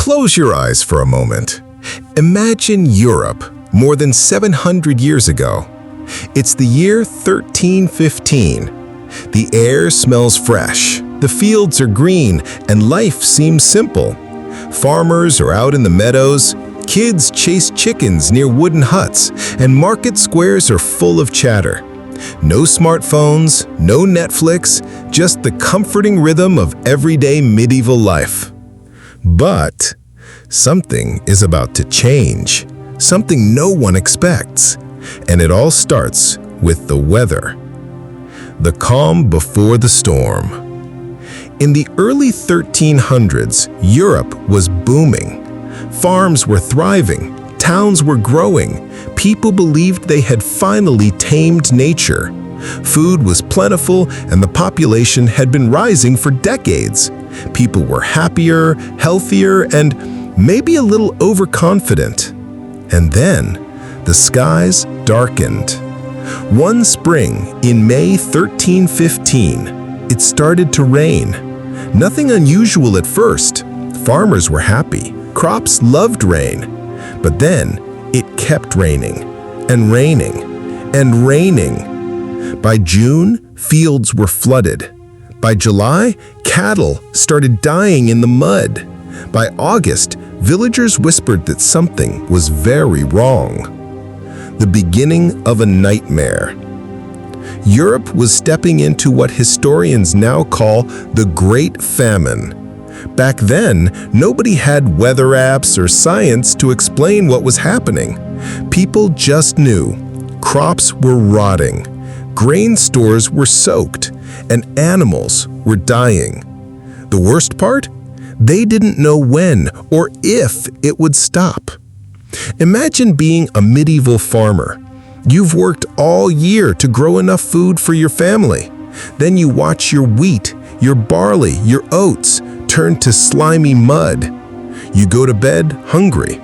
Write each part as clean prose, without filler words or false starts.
Close your eyes for a moment. Imagine Europe more than 700 years ago. It's the year 1315. The air smells fresh, the fields are green, and life seems simple. Farmers are out in the meadows, kids chase chickens near wooden huts, and market squares are full of chatter. No smartphones, no Netflix, just the comforting rhythm of everyday medieval life. But something is about to change, something no one expects, and it all starts with the weather. The calm before the storm. In the early 1300s, Europe was booming. Farms were thriving, towns were growing, people believed they had finally tamed nature. Food was plentiful and the population had been rising for decades. People were happier, healthier, and maybe a little overconfident. And then, the skies darkened. One spring, in May 1315, it started to rain. Nothing unusual at first. Farmers were happy. Crops loved rain. But then, it kept raining, and raining, and raining. By June, fields were flooded. By July, cattle started dying in the mud. By August, villagers whispered that something was very wrong. The beginning of a nightmare. Europe was stepping into what historians now call the Great Famine. Back then, nobody had weather apps or science to explain what was happening. People just knew. Crops were rotting, grain stores were soaked, and animals were dying. The worst part? They didn't know when or if it would stop. Imagine being a medieval farmer. You've worked all year to grow enough food for your family. Then you watch your wheat, your barley, your oats turn to slimy mud. You go to bed hungry.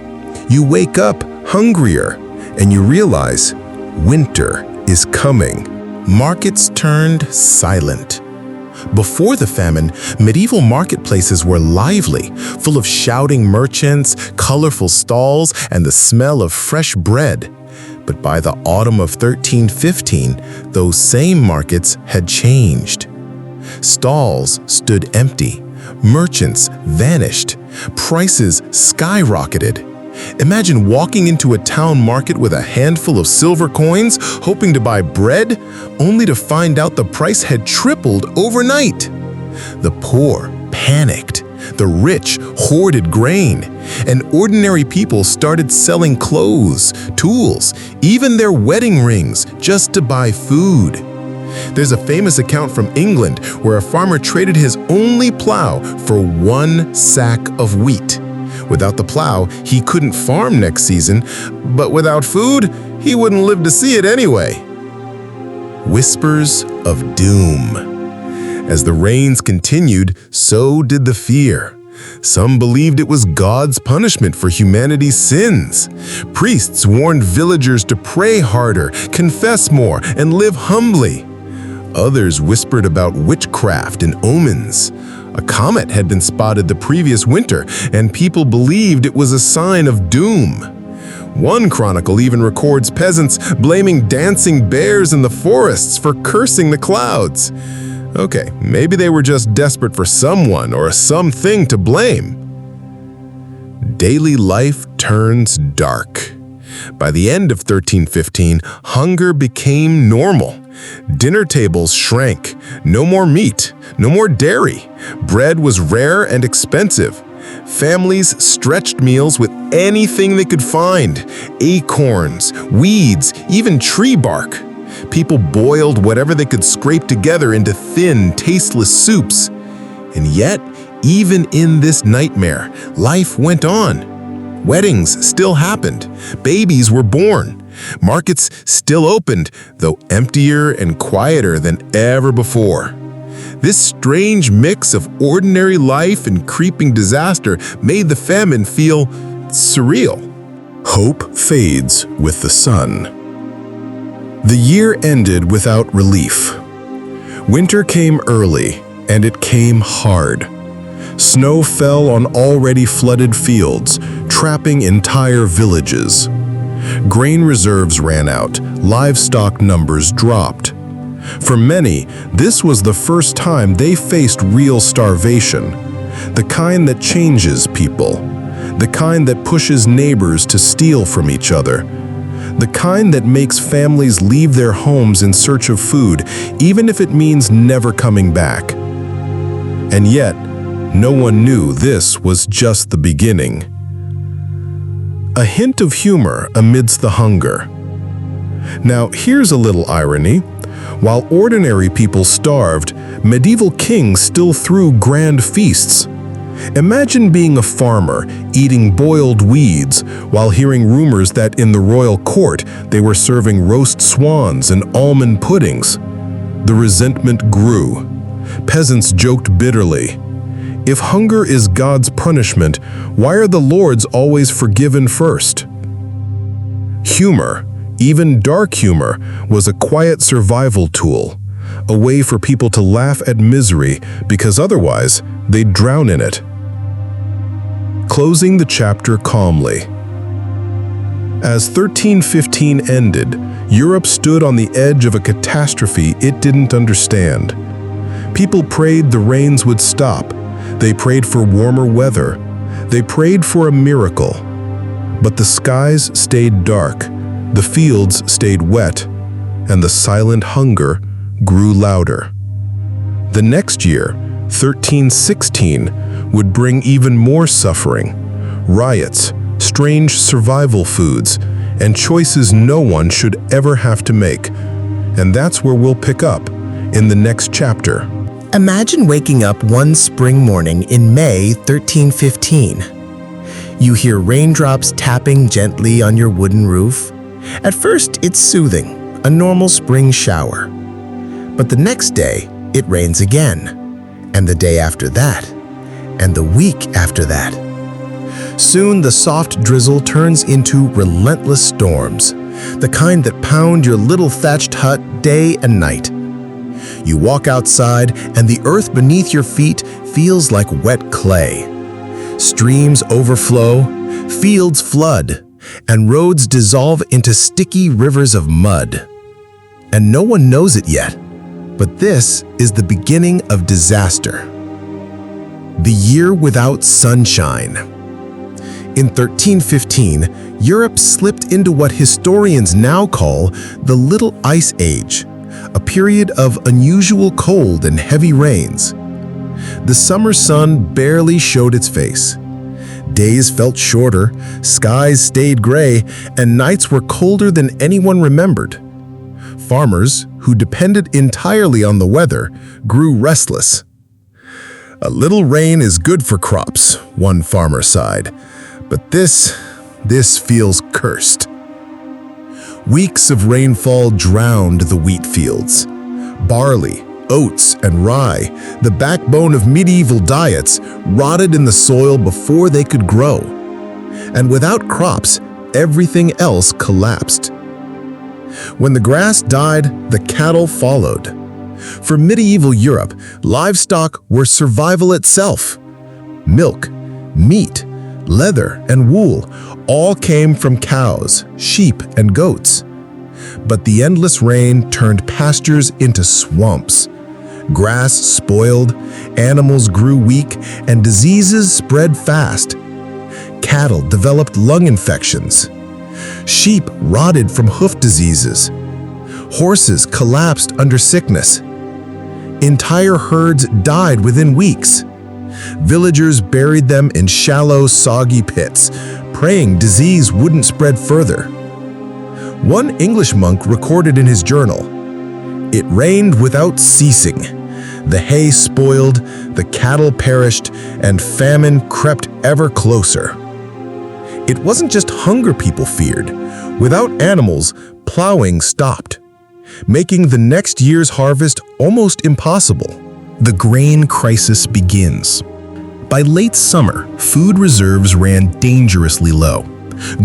You wake up hungrier, and you realize winter is coming. Markets turned silent. Before the famine, medieval marketplaces were lively, full of shouting merchants, colorful stalls, and the smell of fresh bread. But by the autumn of 1315, those same markets had changed. Stalls stood empty, merchants vanished, prices skyrocketed. Imagine walking into a town market with a handful of silver coins, hoping to buy bread, only to find out the price had tripled overnight. The poor panicked. The rich hoarded grain, and ordinary people started selling clothes, tools, even their wedding rings just to buy food. There's a famous account from England where a farmer traded his only plow for 1 sack of wheat. Without the plow, he couldn't farm next season, but without food, he wouldn't live to see it anyway. Whispers of doom. As the rains continued, so did the fear. Some believed it was God's punishment for humanity's sins. Priests warned villagers to pray harder, confess more, and live humbly. Others whispered about witchcraft and omens. A comet had been spotted the previous winter, and people believed it was a sign of doom. One chronicle even records peasants blaming dancing bears in the forests for cursing the clouds. Okay, maybe they were just desperate for someone or something to blame. Daily life turns dark. By the end of 1315, hunger became normal. Dinner tables shrank. No more meat, no more dairy. Bread was rare and expensive. Families stretched meals with anything they could find: acorns, weeds, even tree bark. People boiled whatever they could scrape together into thin, tasteless soups. And yet, even in this nightmare, life went on. Weddings still happened. Babies were born. Markets still opened, though emptier and quieter than ever before. This strange mix of ordinary life and creeping disaster made the famine feel surreal. Hope fades with the sun. The year ended without relief. Winter came early, and it came hard. Snow fell on already flooded fields, trapping entire villages. Grain reserves ran out, livestock numbers dropped. For many, this was the first time they faced real starvation, the kind that changes people, the kind that pushes neighbors to steal from each other, the kind that makes families leave their homes in search of food, even if it means never coming back. And yet, no one knew this was just the beginning. A hint of humor amidst the hunger. Now, here's a little irony. While ordinary people starved, medieval kings still threw grand feasts. Imagine being a farmer, eating boiled weeds, while hearing rumors that in the royal court they were serving roast swans and almond puddings. The resentment grew. Peasants joked bitterly. If hunger is God's punishment, why are the lords always forgiven first? Humor, even dark humor, was a quiet survival tool, a way for people to laugh at misery because otherwise they'd drown in it. Closing the chapter calmly. As 1315 ended, Europe stood on the edge of a catastrophe it didn't understand. People prayed the rains would stop. They prayed for warmer weather. They prayed for a miracle. But the skies stayed dark, the fields stayed wet, and the silent hunger grew louder. The next year, 1316, would bring even more suffering, riots, strange survival foods, and choices no one should ever have to make. And that's where we'll pick up in the next chapter. Imagine waking up one spring morning in May 1315. You hear raindrops tapping gently on your wooden roof. At first, it's soothing, a normal spring shower. But the next day, it rains again, and the day after that, and the week after that. Soon, the soft drizzle turns into relentless storms, the kind that pound your little thatched hut day and night. You walk outside, and the earth beneath your feet feels like wet clay. Streams overflow, fields flood, and roads dissolve into sticky rivers of mud. And no one knows it yet, but this is the beginning of disaster. The year without sunshine. In 1315, Europe slipped into what historians now call the Little Ice Age, a period of unusual cold and heavy rains. The summer sun barely showed its face. Days felt shorter, skies stayed gray, and nights were colder than anyone remembered. Farmers, who depended entirely on the weather, grew restless. "A little rain is good for crops," one farmer sighed, "but this feels cursed." Weeks of rainfall drowned the wheat fields. Barley, oats, and rye, the backbone of medieval diets, rotted in the soil before they could grow. And without crops, everything else collapsed. When the grass died, the cattle followed. For medieval Europe, livestock were survival itself. Milk, meat, leather, and wool all came from cows, sheep, and goats. But the endless rain turned pastures into swamps. Grass spoiled, animals grew weak, and diseases spread fast. Cattle developed lung infections. Sheep rotted from hoof diseases. Horses collapsed under sickness. Entire herds died within weeks. Villagers buried them in shallow, soggy pits, praying disease wouldn't spread further. One English monk recorded in his journal, "It rained without ceasing. The hay spoiled, the cattle perished, and famine crept ever closer." It wasn't just hunger people feared. Without animals, plowing stopped, making the next year's harvest almost impossible. The grain crisis begins. By late summer, food reserves ran dangerously low.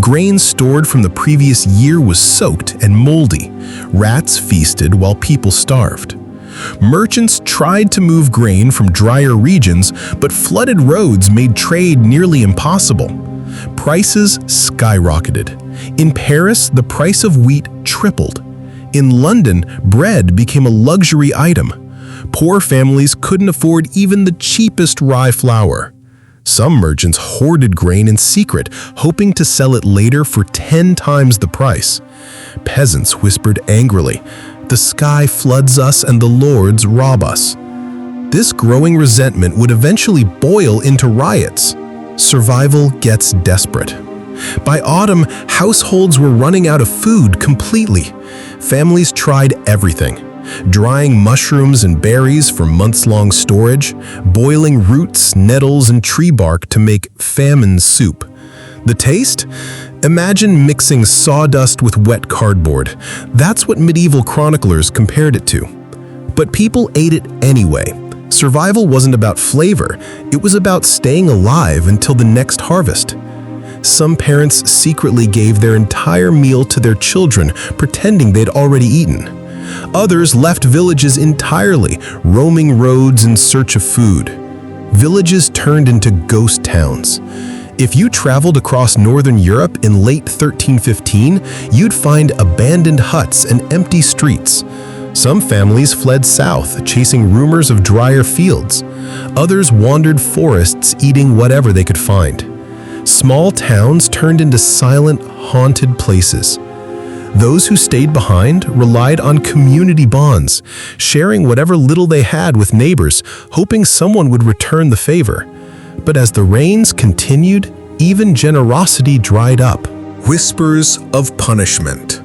Grain stored from the previous year was soaked and moldy. Rats feasted while people starved. Merchants tried to move grain from drier regions, but flooded roads made trade nearly impossible. Prices skyrocketed. In Paris, the price of wheat tripled. In London, bread became a luxury item. Poor families couldn't afford even the cheapest rye flour. Some merchants hoarded grain in secret, hoping to sell it later for 10 times the price. Peasants whispered angrily, "The sky floods us and the lords rob us." This growing resentment would eventually boil into riots. Survival gets desperate. By autumn, households were running out of food completely. Families tried everything. Drying mushrooms and berries for months-long storage, boiling roots, nettles, and tree bark to make famine soup. The taste? Imagine mixing sawdust with wet cardboard. That's what medieval chroniclers compared it to. But people ate it anyway. Survival wasn't about flavor, it was about staying alive until the next harvest. Some parents secretly gave their entire meal to their children, pretending they'd already eaten. Others left villages entirely, roaming roads in search of food. Villages turned into ghost towns. If you traveled across northern Europe in late 1315, you'd find abandoned huts and empty streets. Some families fled south, chasing rumors of drier fields. Others wandered forests, eating whatever they could find. Small towns turned into silent, haunted places. Those who stayed behind relied on community bonds, sharing whatever little they had with neighbors, hoping someone would return the favor. But as the rains continued, even generosity dried up. Whispers of punishment.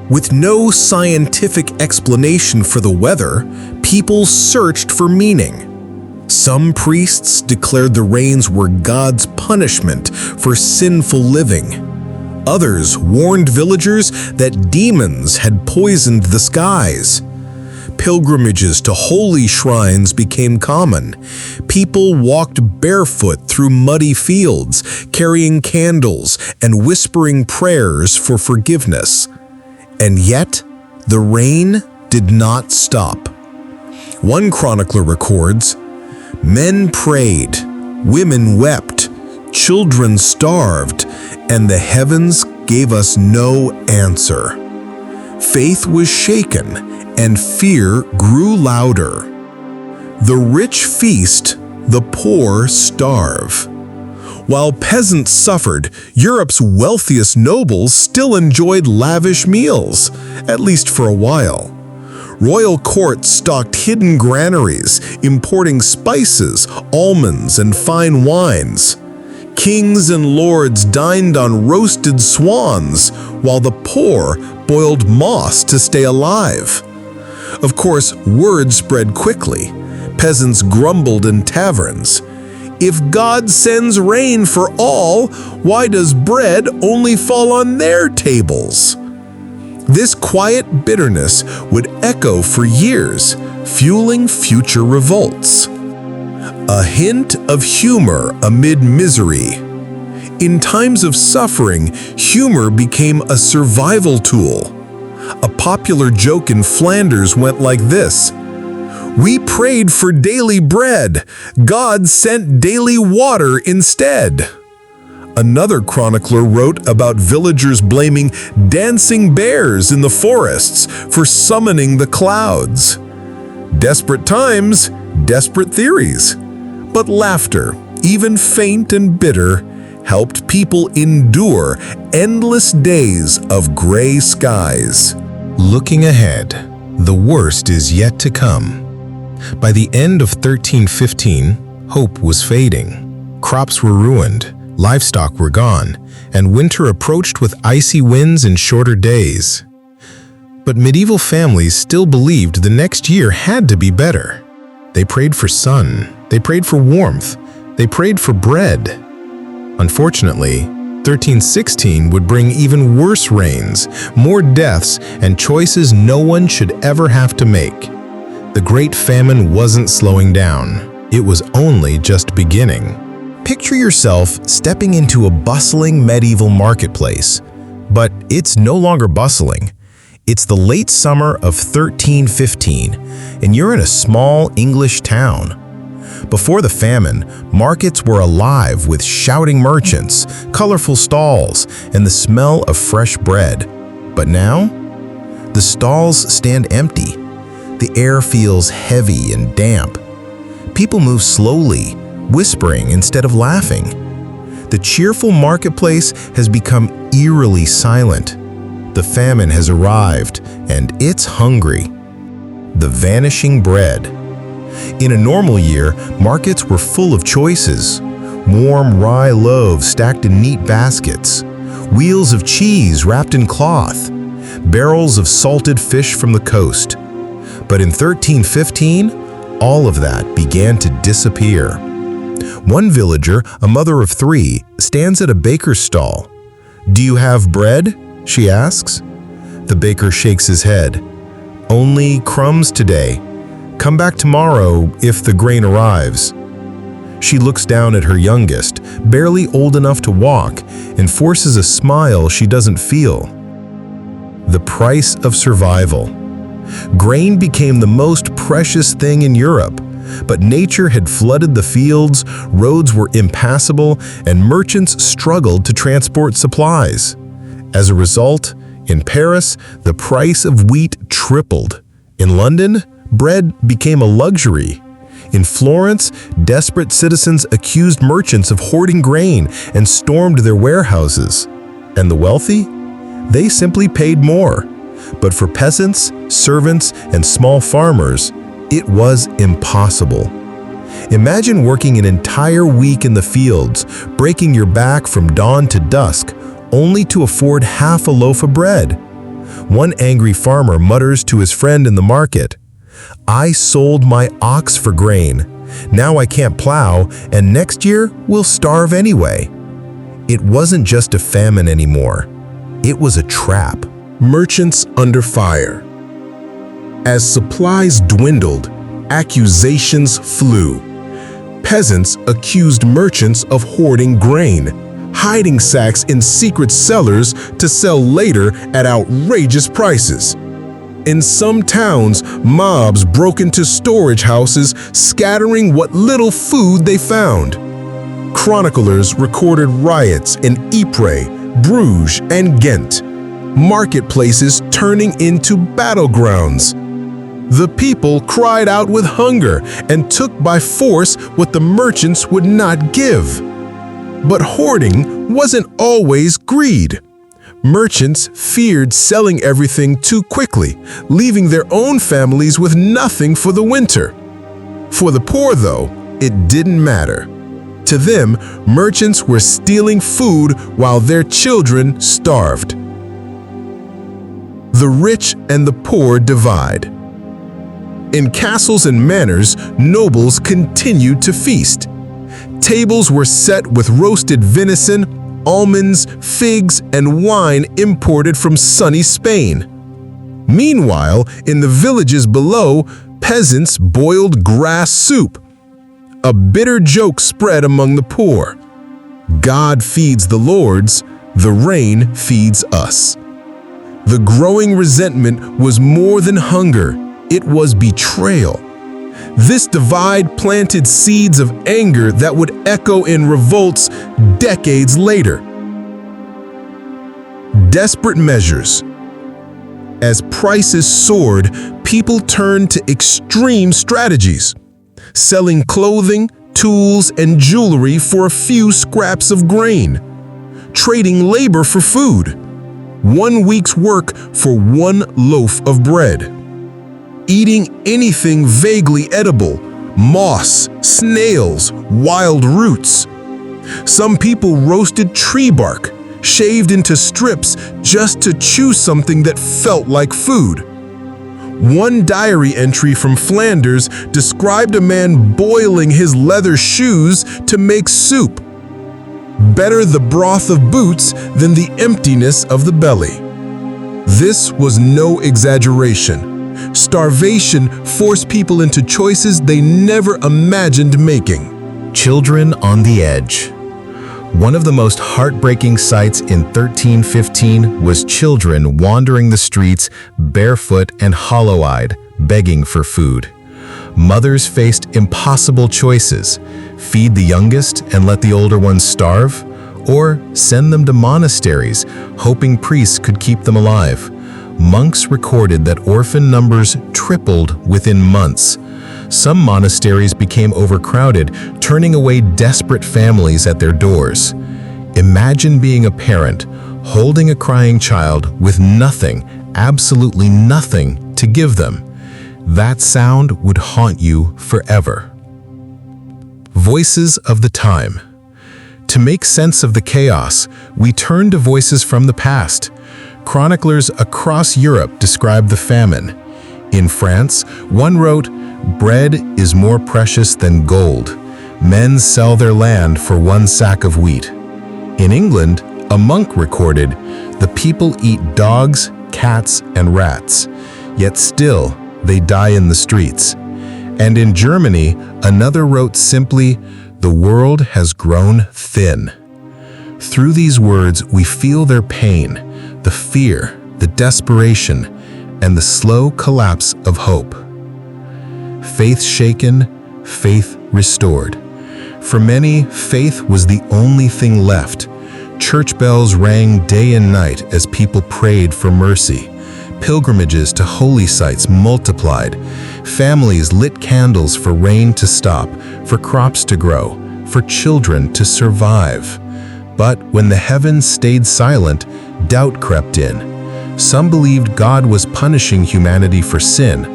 With no scientific explanation for the weather, people searched for meaning. Some priests declared the rains were God's punishment for sinful living. Others warned villagers that demons had poisoned the skies. Pilgrimages to holy shrines became common. People walked barefoot through muddy fields, carrying candles and whispering prayers for forgiveness. And yet, the rain did not stop. One chronicler records, "Men prayed, women wept, children starved, and the heavens gave us no answer. Faith was shaken, and fear grew louder. The rich feast, the poor starve." While peasants suffered, Europe's wealthiest nobles still enjoyed lavish meals, at least for a while. Royal courts stocked hidden granaries, importing spices, almonds, and fine wines. Kings and lords dined on roasted swans, while the poor boiled moss to stay alive. Of course, word spread quickly. Peasants grumbled in taverns. "If God sends rain for all, why does bread only fall on their tables?" This quiet bitterness would echo for years, fueling future revolts. A hint of humor amid misery. In times of suffering, humor became a survival tool. A popular joke in Flanders went like this: "We prayed for daily bread. God sent daily water instead." Another chronicler wrote about villagers blaming dancing bears in the forests for summoning the clouds. Desperate times, desperate theories. But laughter, even faint and bitter, helped people endure endless days of gray skies. Looking ahead, the worst is yet to come. By the end of 1315, hope was fading. Crops were ruined, livestock were gone, and winter approached with icy winds and shorter days. But medieval families still believed the next year had to be better. They prayed for sun, they prayed for warmth, they prayed for bread. Unfortunately, 1316 would bring even worse rains, more deaths, and choices no one should ever have to make. The Great Famine wasn't slowing down. It was only just beginning. Picture yourself stepping into a bustling medieval marketplace. But it's no longer bustling. It's the late summer of 1315, and you're in a small English town. Before the famine, markets were alive with shouting merchants, colorful stalls, and the smell of fresh bread. But now, the stalls stand empty. The air feels heavy and damp. People move slowly, whispering instead of laughing. The cheerful marketplace has become eerily silent. The famine has arrived, and it's hungry. The vanishing bread. In a normal year, markets were full of choices. Warm rye loaves stacked in neat baskets, wheels of cheese wrapped in cloth, barrels of salted fish from the coast. But in 1315, all of that began to disappear. One villager, a mother of 3, stands at a baker's stall. "Do you have bread?" she asks. The baker shakes his head. "Only crumbs today. Come back tomorrow if the grain arrives." She looks down at her youngest, barely old enough to walk, and forces a smile she doesn't feel. The price of survival. Grain became the most precious thing in Europe, but nature had flooded the fields, roads were impassable, and merchants struggled to transport supplies. As a result, in Paris, the price of wheat tripled. In London, bread became a luxury. In Florence, desperate citizens accused merchants of hoarding grain and stormed their warehouses. And the wealthy? They simply paid more. But for peasants, servants, and small farmers, it was impossible. Imagine working an entire week in the fields, breaking your back from dawn to dusk, only to afford half a loaf of bread. One angry farmer mutters to his friend in the market, "I sold my ox for grain. Now I can't plow, and next year we'll starve anyway." It wasn't just a famine anymore. It was a trap. Merchants under fire. As supplies dwindled, accusations flew. Peasants accused merchants of hoarding grain, hiding sacks in secret cellars to sell later at outrageous prices. In some towns, mobs broke into storage houses, scattering what little food they found. Chroniclers recorded riots in Ypres, Bruges, and Ghent, marketplaces turning into battlegrounds. The people cried out with hunger and took by force what the merchants would not give. But hoarding wasn't always greed. Merchants feared selling everything too quickly, leaving their own families with nothing for the winter. For the poor, though, it didn't matter. To them, merchants were stealing food while their children starved. The rich and the poor divide. In castles and manors, nobles continued to feast. Tables were set with roasted venison, almonds, figs, and wine imported from sunny Spain. Meanwhile, in the villages below, peasants boiled grass soup. A bitter joke spread among the poor. God feeds the lords, the rain feeds us. The growing resentment was more than hunger, it was betrayal. This divide planted seeds of anger that would echo in revolts decades later. Desperate measures. As prices soared, people turned to extreme strategies, selling clothing, tools, and jewelry for a few scraps of grain, trading labor for food, 1 week's work for 1 loaf of bread, eating anything vaguely edible, moss, snails, wild roots. Some people roasted tree bark, shaved into strips just to chew something that felt like food. One diary entry from Flanders described a man boiling his leather shoes to make soup. Better the broth of boots than the emptiness of the belly. This was no exaggeration. Starvation forced people into choices they never imagined making. Children on the edge. One of the most heartbreaking sights in 1315 was children wandering the streets barefoot and hollow-eyed, begging for food. Mothers faced impossible choices: feed the youngest and let the older ones starve, or send them to monasteries, hoping priests could keep them alive. Monks recorded that orphan numbers tripled within months. Some monasteries became overcrowded, turning away desperate families at their doors. Imagine being a parent, holding a crying child with nothing, absolutely nothing, to give them. That sound would haunt you forever. Voices of the time. To make sense of the chaos, we turn to voices from the past. Chroniclers across Europe describe the famine. In France, one wrote, "Bread is more precious than gold. Men sell their land for one sack of wheat." In England, a monk recorded, "The people eat dogs, cats, and rats, yet still they die in the streets." And in Germany, another wrote simply, "The world has grown thin." Through these words, we feel their pain, the fear, the desperation, and the slow collapse of hope. Faith shaken, faith restored. For many, faith was the only thing left. Church bells rang day and night as people prayed for mercy. Pilgrimages to holy sites multiplied. Families lit candles for rain to stop, for crops to grow, for children to survive. But when the heavens stayed silent, doubt crept in. Some believed God was punishing humanity for sin.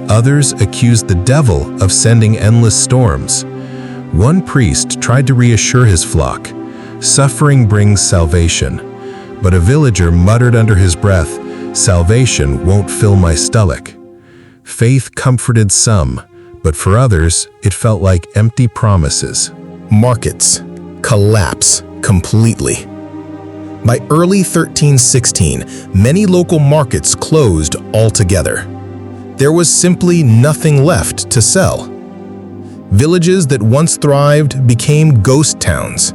Others accused the devil of sending endless storms. One priest tried to reassure his flock, "Suffering brings salvation." But a villager muttered under his breath, "Salvation won't fill my stomach." Faith comforted some, but for others, it felt like empty promises. Markets collapse completely. By early 1316, many local markets closed altogether. There was simply nothing left to sell. Villages that once thrived became ghost towns.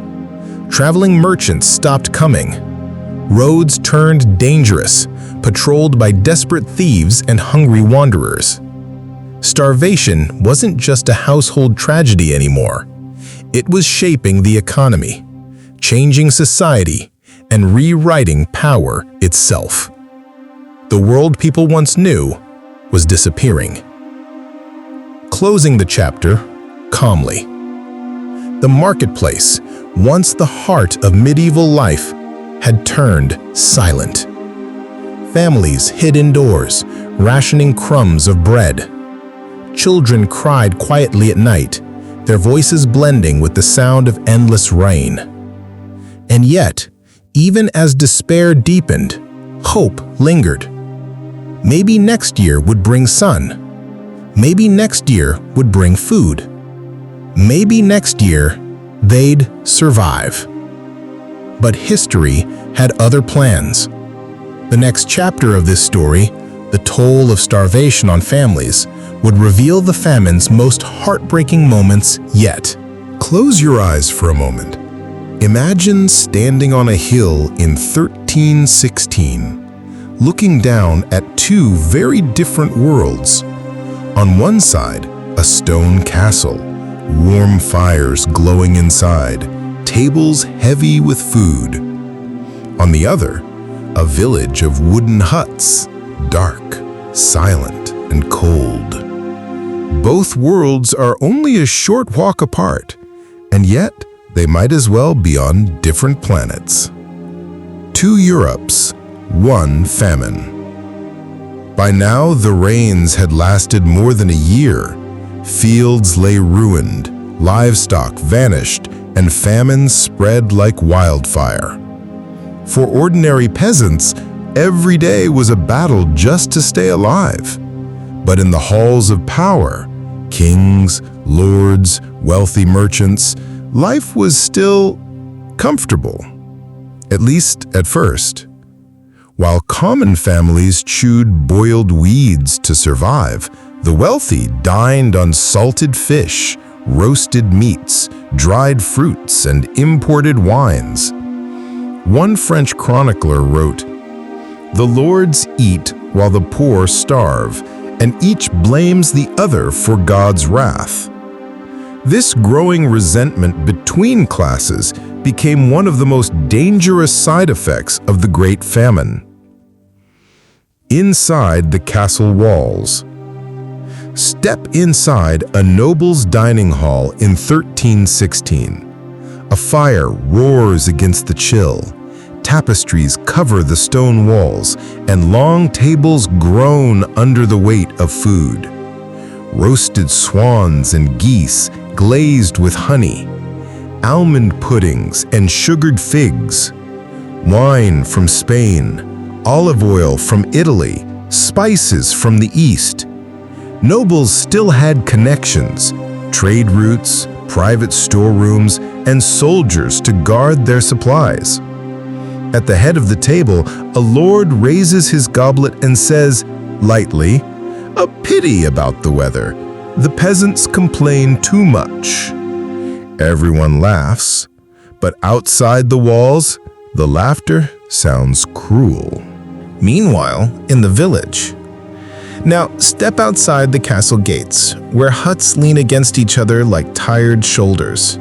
Traveling merchants stopped coming. Roads turned dangerous, patrolled by desperate thieves and hungry wanderers. Starvation wasn't just a household tragedy anymore. It was shaping the economy, changing society, and rewriting power itself. The world people once knew was disappearing. Closing the chapter calmly. The marketplace, once the heart of medieval life, had turned silent. Families hid indoors, rationing crumbs of bread. Children cried quietly at night, their voices blending with the sound of endless rain. And yet, even as despair deepened, hope lingered. Maybe next year would bring sun. Maybe next year would bring food. Maybe next year they'd survive. But history had other plans. The next chapter of this story, the toll of starvation on families, would reveal the famine's most heartbreaking moments yet. Close your eyes for a moment. Imagine standing on a hill in 1316, looking down at two very different worlds. On one side, a stone castle, warm fires glowing inside, tables heavy with food. On the other, a village of wooden huts, dark, silent, and cold. Both worlds are only a short walk apart, and yet they might as well be on different planets. Two Europes, one famine. By now, the rains had lasted more than a year. Fields lay ruined, livestock vanished, and famine spread like wildfire. For ordinary peasants, every day was a battle just to stay alive. But in the halls of power, kings, lords, wealthy merchants, life was still comfortable, at least at first. While common families chewed boiled weeds to survive, the wealthy dined on salted fish, roasted meats, dried fruits, and imported wines. One French chronicler wrote, "The lords eat while the poor starve, and each blames the other for God's wrath." This growing resentment between classes became one of the most dangerous side effects of the Great Famine. Inside the castle walls. Step inside a noble's dining hall in 1316. A fire roars against the chill. Tapestries cover the stone walls, and long tables groan under the weight of food. Roasted swans and geese glazed with honey, almond puddings and sugared figs, wine from Spain, olive oil from Italy, spices from the East. Nobles still had connections, trade routes, private storerooms, and soldiers to guard their supplies. At the head of the table, a lord raises his goblet and says, lightly, "A pity about the weather. The peasants complain too much." Everyone laughs, but outside the walls, the laughter sounds cruel. Meanwhile, in the village. Now, step outside the castle gates, where huts lean against each other like tired shoulders.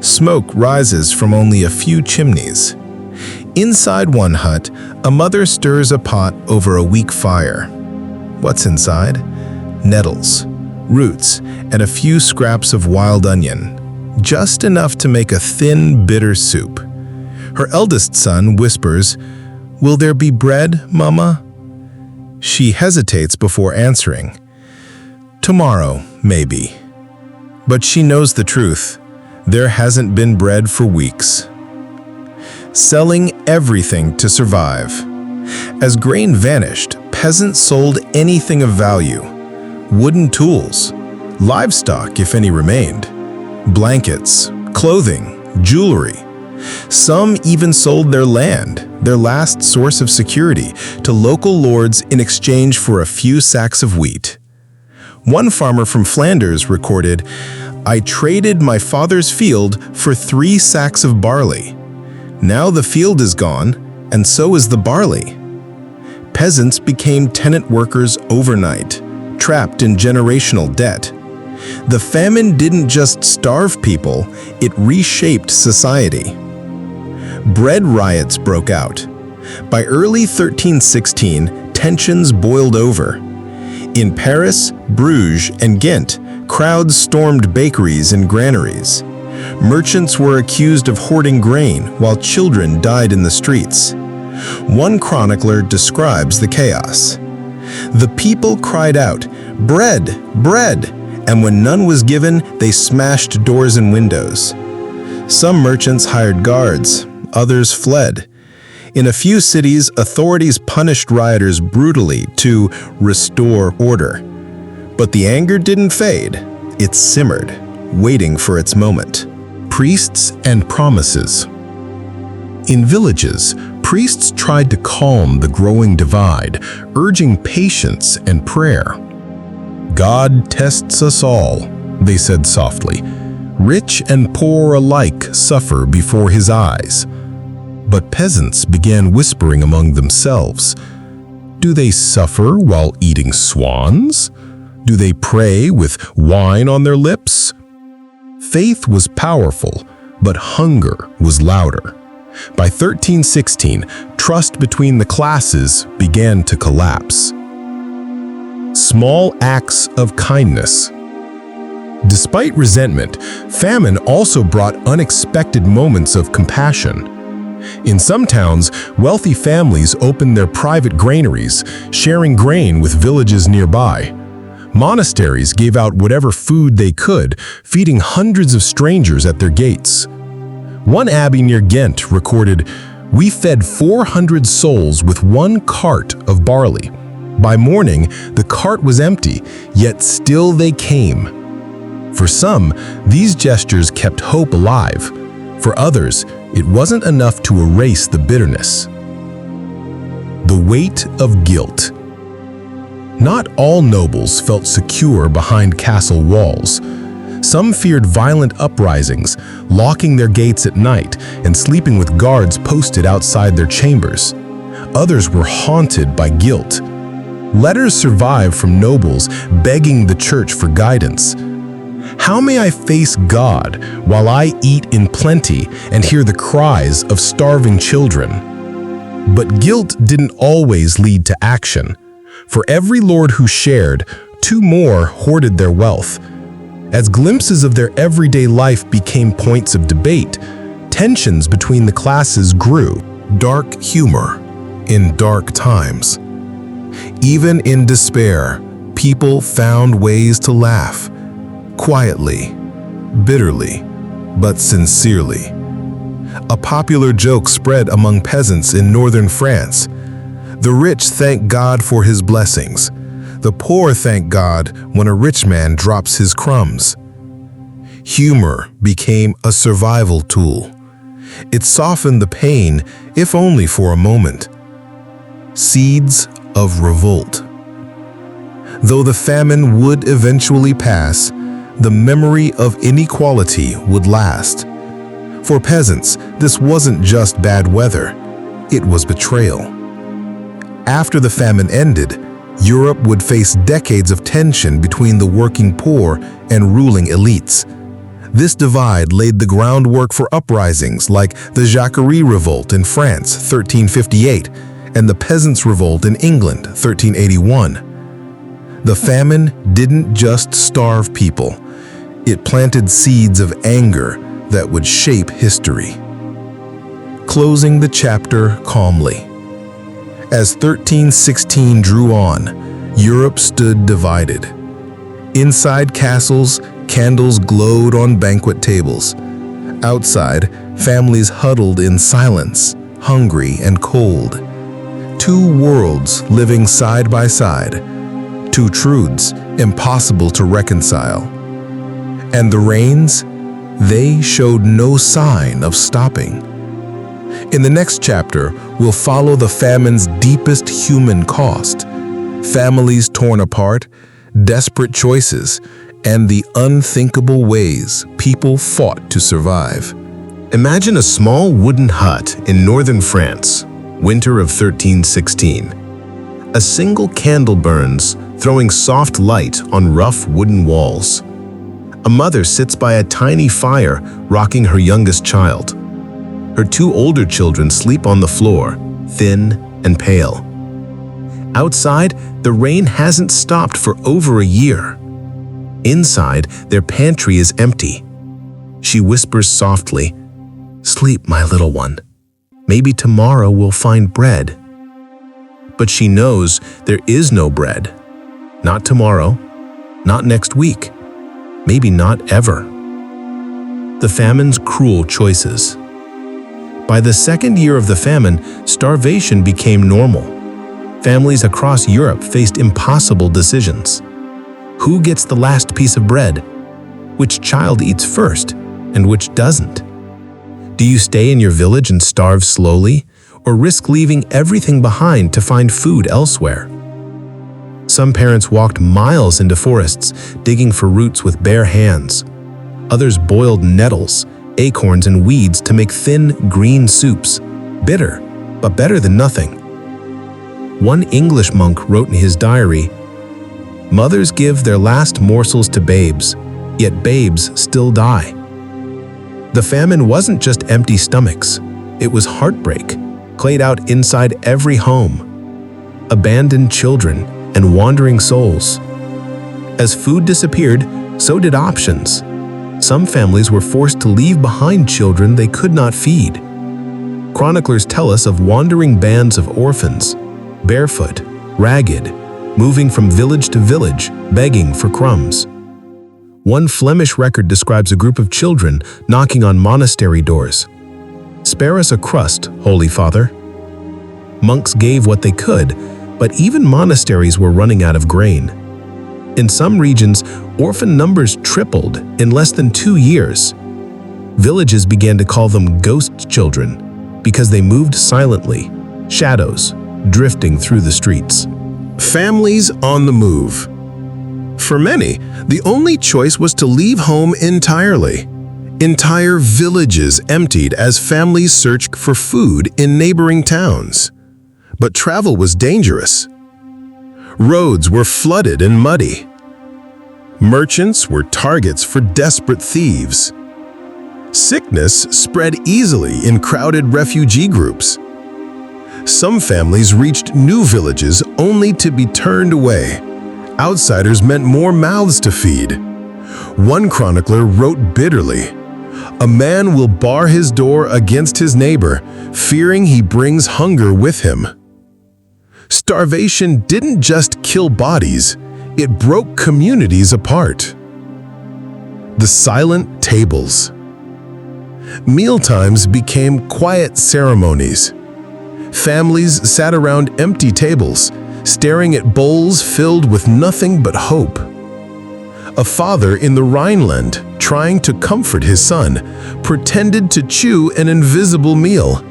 Smoke rises from only a few chimneys. Inside one hut, a mother stirs a pot over a weak fire. What's inside? Nettles, roots, and a few scraps of wild onion, just enough to make a thin, bitter soup. Her eldest son whispers, "Will there be bread, Mama?" She hesitates before answering. "Tomorrow, maybe." But she knows the truth. There hasn't been bread for weeks. Selling everything to survive. As grain vanished, peasants sold anything of value. Wooden tools, livestock if any remained, blankets, clothing, jewelry. Some even sold their land, their last source of security, to local lords in exchange for a few sacks of wheat. One farmer from Flanders recorded, "I traded my father's field for 3 sacks of barley. Now the field is gone, and so is the barley." Peasants became tenant workers overnight, trapped in generational debt. The famine didn't just starve people, it reshaped society. Bread riots broke out. By early 1316, tensions boiled over. In Paris, Bruges, and Ghent, crowds stormed bakeries and granaries. Merchants were accused of hoarding grain while children died in the streets. One chronicler describes the chaos. "The people cried out, 'Bread! Bread!' and when none was given, they smashed doors and windows. Some merchants hired guards, others fled. In a few cities, authorities punished rioters brutally to restore order. But the anger didn't fade. It simmered, waiting for its moment." Priests and promises. In villages, priests tried to calm the growing divide, urging patience and prayer. "God tests us all," they said softly. "Rich and poor alike suffer before his eyes." But peasants began whispering among themselves. Do they suffer while eating swans? Do they pray with wine on their lips? Faith was powerful, but hunger was louder. By 1316, trust between the classes began to collapse. Small acts of kindness. Despite resentment, famine also brought unexpected moments of compassion. In some towns, wealthy families opened their private granaries, sharing grain with villages nearby. Monasteries gave out whatever food they could, feeding hundreds of strangers at their gates. One abbey near Ghent recorded, "We fed 400 souls with 1 cart of barley. By morning, the cart was empty, yet still they came." For some, these gestures kept hope alive. For others, it wasn't enough to erase the bitterness. The weight of guilt. Not all nobles felt secure behind castle walls. Some feared violent uprisings, locking their gates at night and sleeping with guards posted outside their chambers. Others were haunted by guilt. Letters survive from nobles begging the church for guidance. How may I face God while I eat in plenty and hear the cries of starving children? But guilt didn't always lead to action. For every lord who shared, two more hoarded their wealth. As glimpses of their everyday life became points of debate, tensions between the classes grew. Dark humor in dark times. Even in despair, people found ways to laugh. Quietly, bitterly, but sincerely. A popular joke spread among peasants in northern France. The rich thank God for his blessings. The poor thank God when a rich man drops his crumbs. Humor became a survival tool. It softened the pain, if only for a moment. Seeds of revolt. Though the famine would eventually pass, the memory of inequality would last. For peasants, this wasn't just bad weather, it was betrayal. After the famine ended, Europe would face decades of tension between the working poor and ruling elites. This divide laid the groundwork for uprisings like the Jacquerie Revolt in France, 1358, and the Peasants' Revolt in England, 1381. The famine didn't just starve people. It planted seeds of anger that would shape history. Closing the chapter calmly. As 1316 drew on, Europe stood divided. Inside castles, candles glowed on banquet tables. Outside, families huddled in silence, hungry and cold. Two worlds living side by side. Two truths impossible to reconcile. And the rains, they showed no sign of stopping. In the next chapter, we'll follow the famine's deepest human cost. Families torn apart, desperate choices, and the unthinkable ways people fought to survive. Imagine a small wooden hut in northern France, winter of 1316. A single candle burns, throwing soft light on rough wooden walls. A mother sits by a tiny fire, rocking her youngest child. Her two older children sleep on the floor, thin and pale. Outside, the rain hasn't stopped for over a year. Inside, their pantry is empty. She whispers softly, "Sleep, my little one. Maybe tomorrow we'll find bread." But she knows there is no bread. Not tomorrow, not next week, maybe not ever. The famine's cruel choices. By the second year of the famine, starvation became normal. Families across Europe faced impossible decisions. Who gets the last piece of bread? Which child eats first, and which doesn't? Do you stay in your village and starve slowly, or risk leaving everything behind to find food elsewhere? Some parents walked miles into forests, digging for roots with bare hands. Others boiled nettles, acorns, and weeds to make thin, green soups, bitter, but better than nothing. One English monk wrote in his diary, "Mothers give their last morsels to babes, yet babes still die." The famine wasn't just empty stomachs, it was heartbreak, played out inside every home. Abandoned children and wandering souls. As food disappeared, so did options. Some families were forced to leave behind children they could not feed. Chroniclers tell us of wandering bands of orphans, barefoot, ragged, moving from village to village, begging for crumbs. One Flemish record describes a group of children knocking on monastery doors. "Spare us a crust, Holy Father." Monks gave what they could, but even monasteries were running out of grain. In some regions, orphan numbers tripled in less than 2 years. Villages began to call them ghost children because they moved silently, shadows drifting through the streets. Families on the move. For many, the only choice was to leave home entirely. Entire villages emptied as families searched for food in neighboring towns. But travel was dangerous. Roads were flooded and muddy. Merchants were targets for desperate thieves. Sickness spread easily in crowded refugee groups. Some families reached new villages only to be turned away. Outsiders meant more mouths to feed. One chronicler wrote bitterly, "A man will bar his door against his neighbor, fearing he brings hunger with him." Starvation didn't just kill bodies, it broke communities apart. The silent tables. Mealtimes became quiet ceremonies. Families sat around empty tables, staring at bowls filled with nothing but hope. A father in the Rhineland, trying to comfort his son, pretended to chew an invisible meal.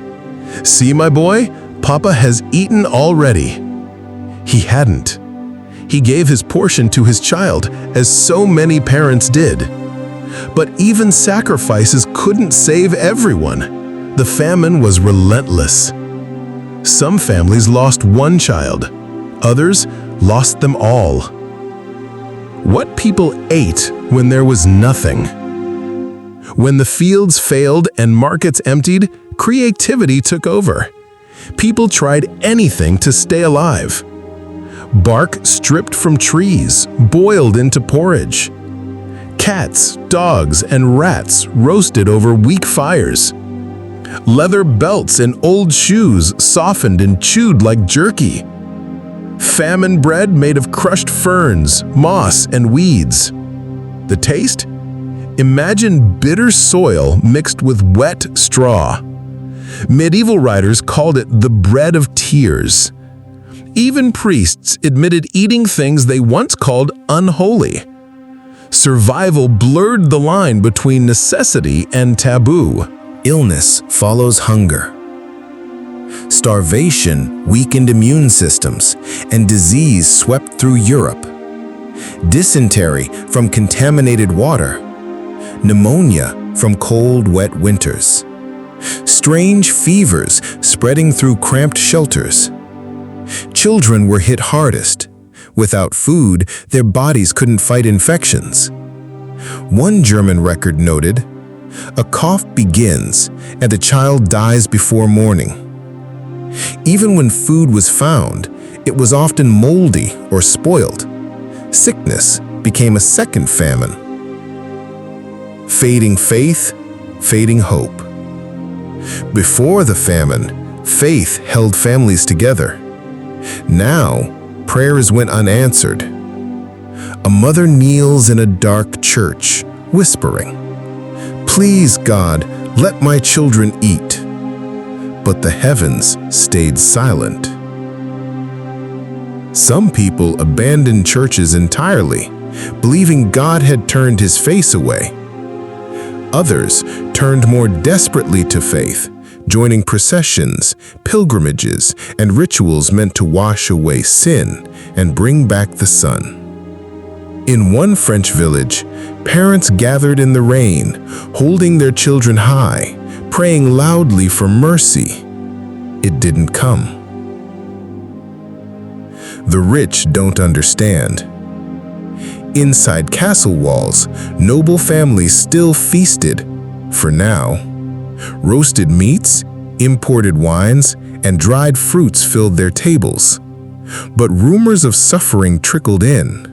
"See, my boy, Papa has eaten already." He hadn't. He gave his portion to his child, as so many parents did. But even sacrifices couldn't save everyone. The famine was relentless. Some families lost one child. Others lost them all. What people ate when there was nothing. When the fields failed and markets emptied, creativity took over. People tried anything to stay alive. Bark stripped from trees, boiled into porridge. Cats, dogs, and rats roasted over weak fires. Leather belts and old shoes softened and chewed like jerky. Famine bread made of crushed ferns, moss, and weeds. The taste? Imagine bitter soil mixed with wet straw. Medieval writers called it the bread of tears. Even priests admitted eating things they once called unholy. Survival blurred the line between necessity and taboo. Illness follows hunger. Starvation weakened immune systems, and disease swept through Europe. Dysentery from contaminated water. Pneumonia from cold, wet winters. Strange fevers spreading through cramped shelters. Children were hit hardest. Without food, their bodies couldn't fight infections. One German record noted, "A cough begins, and the child dies before morning." Even when food was found, it was often moldy or spoiled. Sickness became a second famine. Fading faith, fading hope. Before the famine, faith held families together. Now, prayers went unanswered. A mother kneels in a dark church, whispering, "Please, God, let my children eat." But the heavens stayed silent. Some people abandoned churches entirely, believing God had turned his face away. Others turned more desperately to faith, joining processions, pilgrimages, and rituals meant to wash away sin and bring back the sun. In one French village, parents gathered in the rain, holding their children high, praying loudly for mercy. It didn't come. The rich don't understand. Inside castle walls, noble families still feasted, for now. Roasted meats, imported wines, and dried fruits filled their tables. But rumors of suffering trickled in.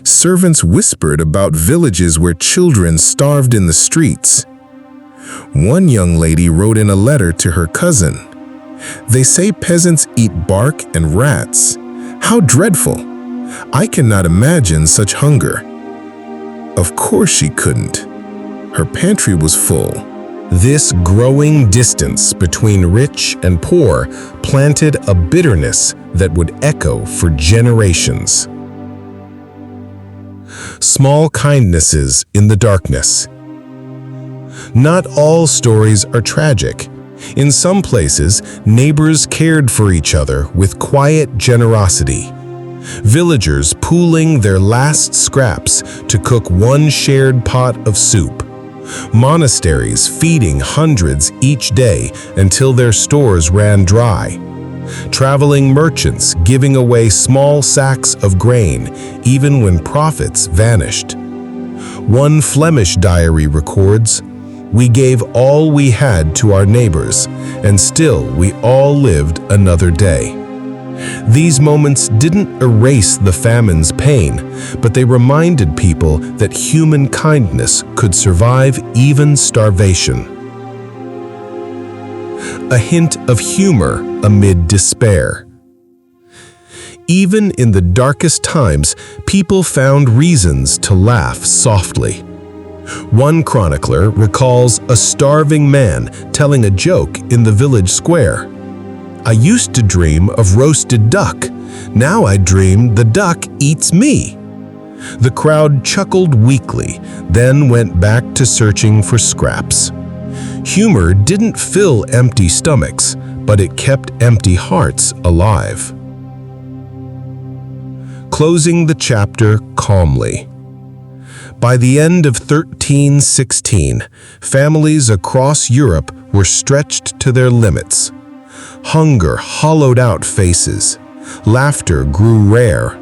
Servants whispered about villages where children starved in the streets. One young lady wrote in a letter to her cousin, "They say peasants eat bark and rats. How dreadful! I cannot imagine such hunger." Of course she couldn't. Her pantry was full. This growing distance between rich and poor planted a bitterness that would echo for generations. Small kindnesses in the darkness. Not all stories are tragic. In some places, neighbors cared for each other with quiet generosity. Villagers pooling their last scraps to cook one shared pot of soup. Monasteries feeding hundreds each day until their stores ran dry. Traveling merchants giving away small sacks of grain even when profits vanished. One Flemish diary records, "We gave all we had to our neighbors, and still we all lived another day." These moments didn't erase the famine's pain, but they reminded people that human kindness could survive even starvation. A hint of humor amid despair. Even in the darkest times, people found reasons to laugh softly. One chronicler recalls a starving man telling a joke in the village square. "I used to dream of roasted duck. Now I dream the duck eats me." The crowd chuckled weakly, then went back to searching for scraps. Humor didn't fill empty stomachs, but it kept empty hearts alive. Closing the chapter calmly. By the end of 1316, families across Europe were stretched to their limits. Hunger hollowed out faces. Laughter grew rare.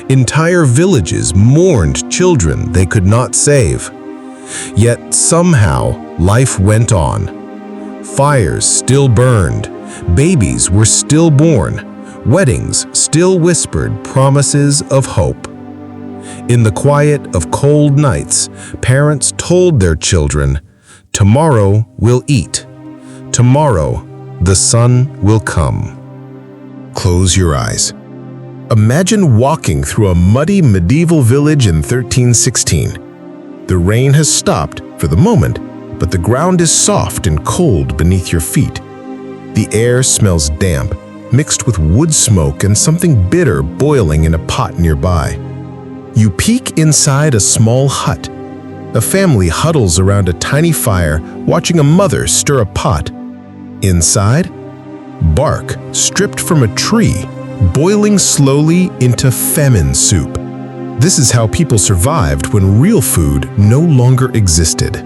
Entire villages mourned children they could not save. Yet somehow, life went on. Fires still burned. Babies were still born. Weddings still whispered promises of hope. In the quiet of cold nights, parents told their children, "Tomorrow we'll eat. Tomorrow the sun will come." Close your eyes. Imagine walking through a muddy medieval village in 1316. The rain has stopped for the moment, but the ground is soft and cold beneath your feet. The air smells damp, mixed with wood smoke and something bitter boiling in a pot nearby. You peek inside a small hut. A family huddles around a tiny fire, watching a mother stir a pot. Inside, bark stripped from a tree, boiling slowly into famine soup. This is how people survived when real food no longer existed.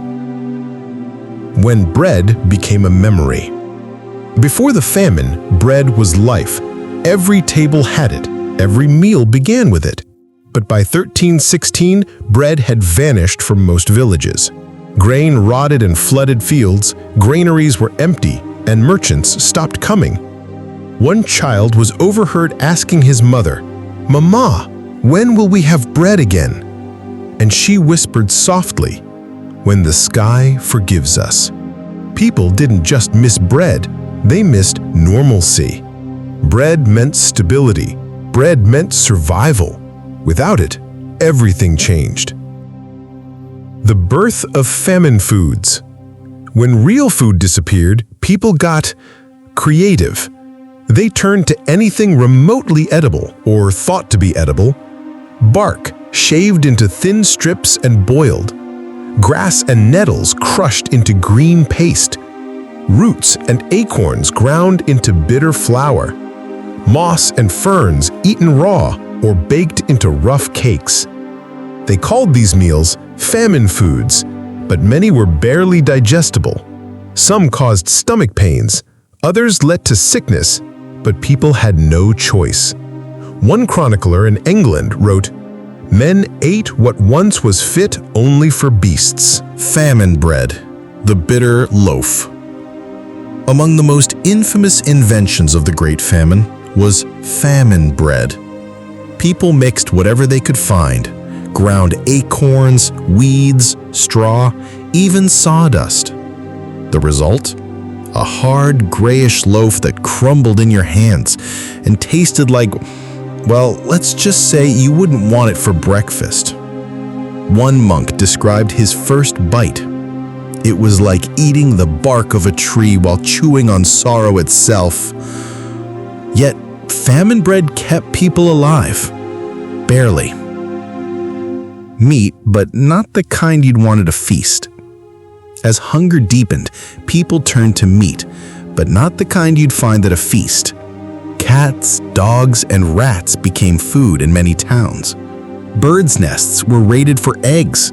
When bread became a memory. Before the famine, bread was life. Every table had it. Every meal began with it. But by 1316, bread had vanished from most villages. Grain rotted in flooded fields, granaries were empty, and merchants stopped coming. One child was overheard asking his mother, "Mama, when will we have bread again?" And she whispered softly, "When the sky forgives us." People didn't just miss bread, they missed normalcy. Bread meant stability. Bread meant survival. Without it, everything changed. The birth of famine foods. When real food disappeared, people got creative. They turned to anything remotely edible, or thought to be edible. Bark, shaved into thin strips and boiled. Grass and nettles crushed into green paste. Roots and acorns ground into bitter flour. Moss and ferns eaten raw or baked into rough cakes. They called these meals famine foods, but many were barely digestible. Some caused stomach pains, others led to sickness, but people had no choice. One chronicler in England wrote, "Men ate what once was fit only for beasts." Famine bread, the bitter loaf. Among the most infamous inventions of the Great Famine was famine bread. People mixed whatever they could find, ground acorns, weeds, straw, even sawdust. The result? A hard, grayish loaf that crumbled in your hands and tasted like, well, let's just say you wouldn't want it for breakfast. One monk described his first bite. It was like eating the bark of a tree while chewing on sorrow itself. Yet, famine bread kept people alive. Barely. Meat, but not the kind you'd want at a feast. As hunger deepened, people turned to meat, but not the kind you'd find at a feast. Cats, dogs, and rats became food in many towns. Birds' nests were raided for eggs.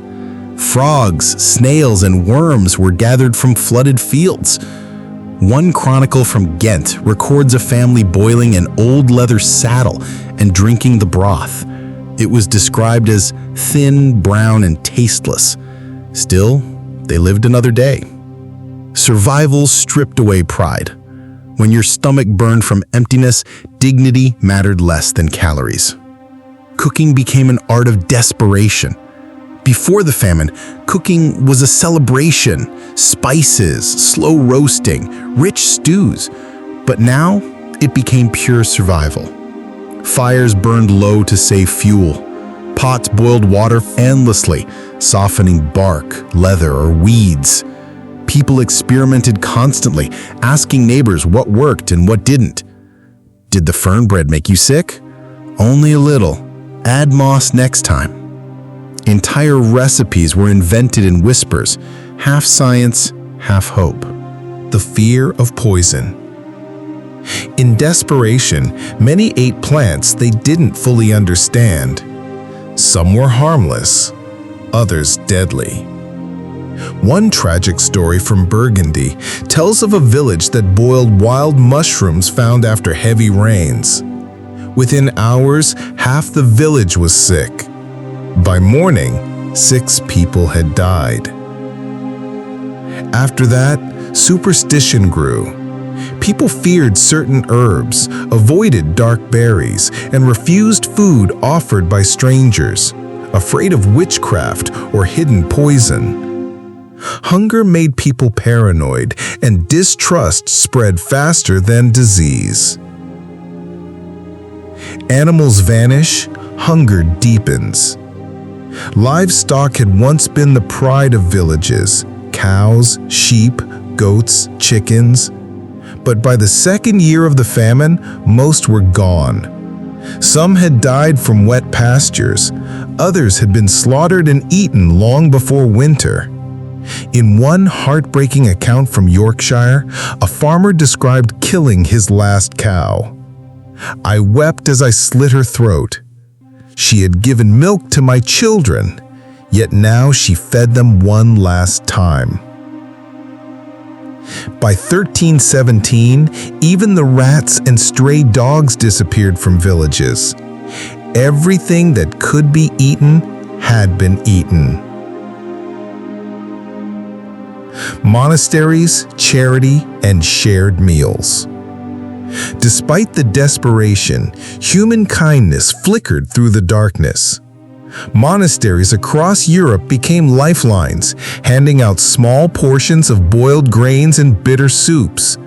Frogs, snails, and worms were gathered from flooded fields. One chronicle from Ghent records a family boiling an old leather saddle and drinking the broth. It was described as thin, brown, and tasteless. Still, they lived another day. Survival stripped away pride. When your stomach burned from emptiness, dignity mattered less than calories. Cooking became an art of desperation. Before the famine, cooking was a celebration. Spices, slow roasting, rich stews. But now, it became pure survival. Fires burned low to save fuel. Pots boiled water endlessly, softening bark, leather, or weeds. People experimented constantly, asking neighbors what worked and what didn't. Did the fern bread make you sick? Only a little. Add moss next time. Entire recipes were invented in whispers, half science, half hope. The fear of poison. In desperation, many ate plants they didn't fully understand. Some were harmless, others deadly. One tragic story from Burgundy tells of a village that boiled wild mushrooms found after heavy rains. Within hours, half the village was sick. By morning, 6 people had died. After that, superstition grew. People feared certain herbs, avoided dark berries, and refused food offered by strangers, afraid of witchcraft or hidden poison. Hunger made people paranoid, and distrust spread faster than disease. Animals vanish, hunger deepens. Livestock had once been the pride of villages: cows, sheep, goats, chickens. But by the second year of the famine, most were gone. Some had died from wet pastures. Others had been slaughtered and eaten long before winter. In one heartbreaking account from Yorkshire, a farmer described killing his last cow. "I wept as I slit her throat. She had given milk to my children, yet now she fed them one last time." By 1317, even the rats and stray dogs disappeared from villages. Everything that could be eaten had been eaten. Monasteries, charity, and shared meals. Despite the desperation, human kindness flickered through the darkness. Monasteries across Europe became lifelines, handing out small portions of boiled grains and bitter soups.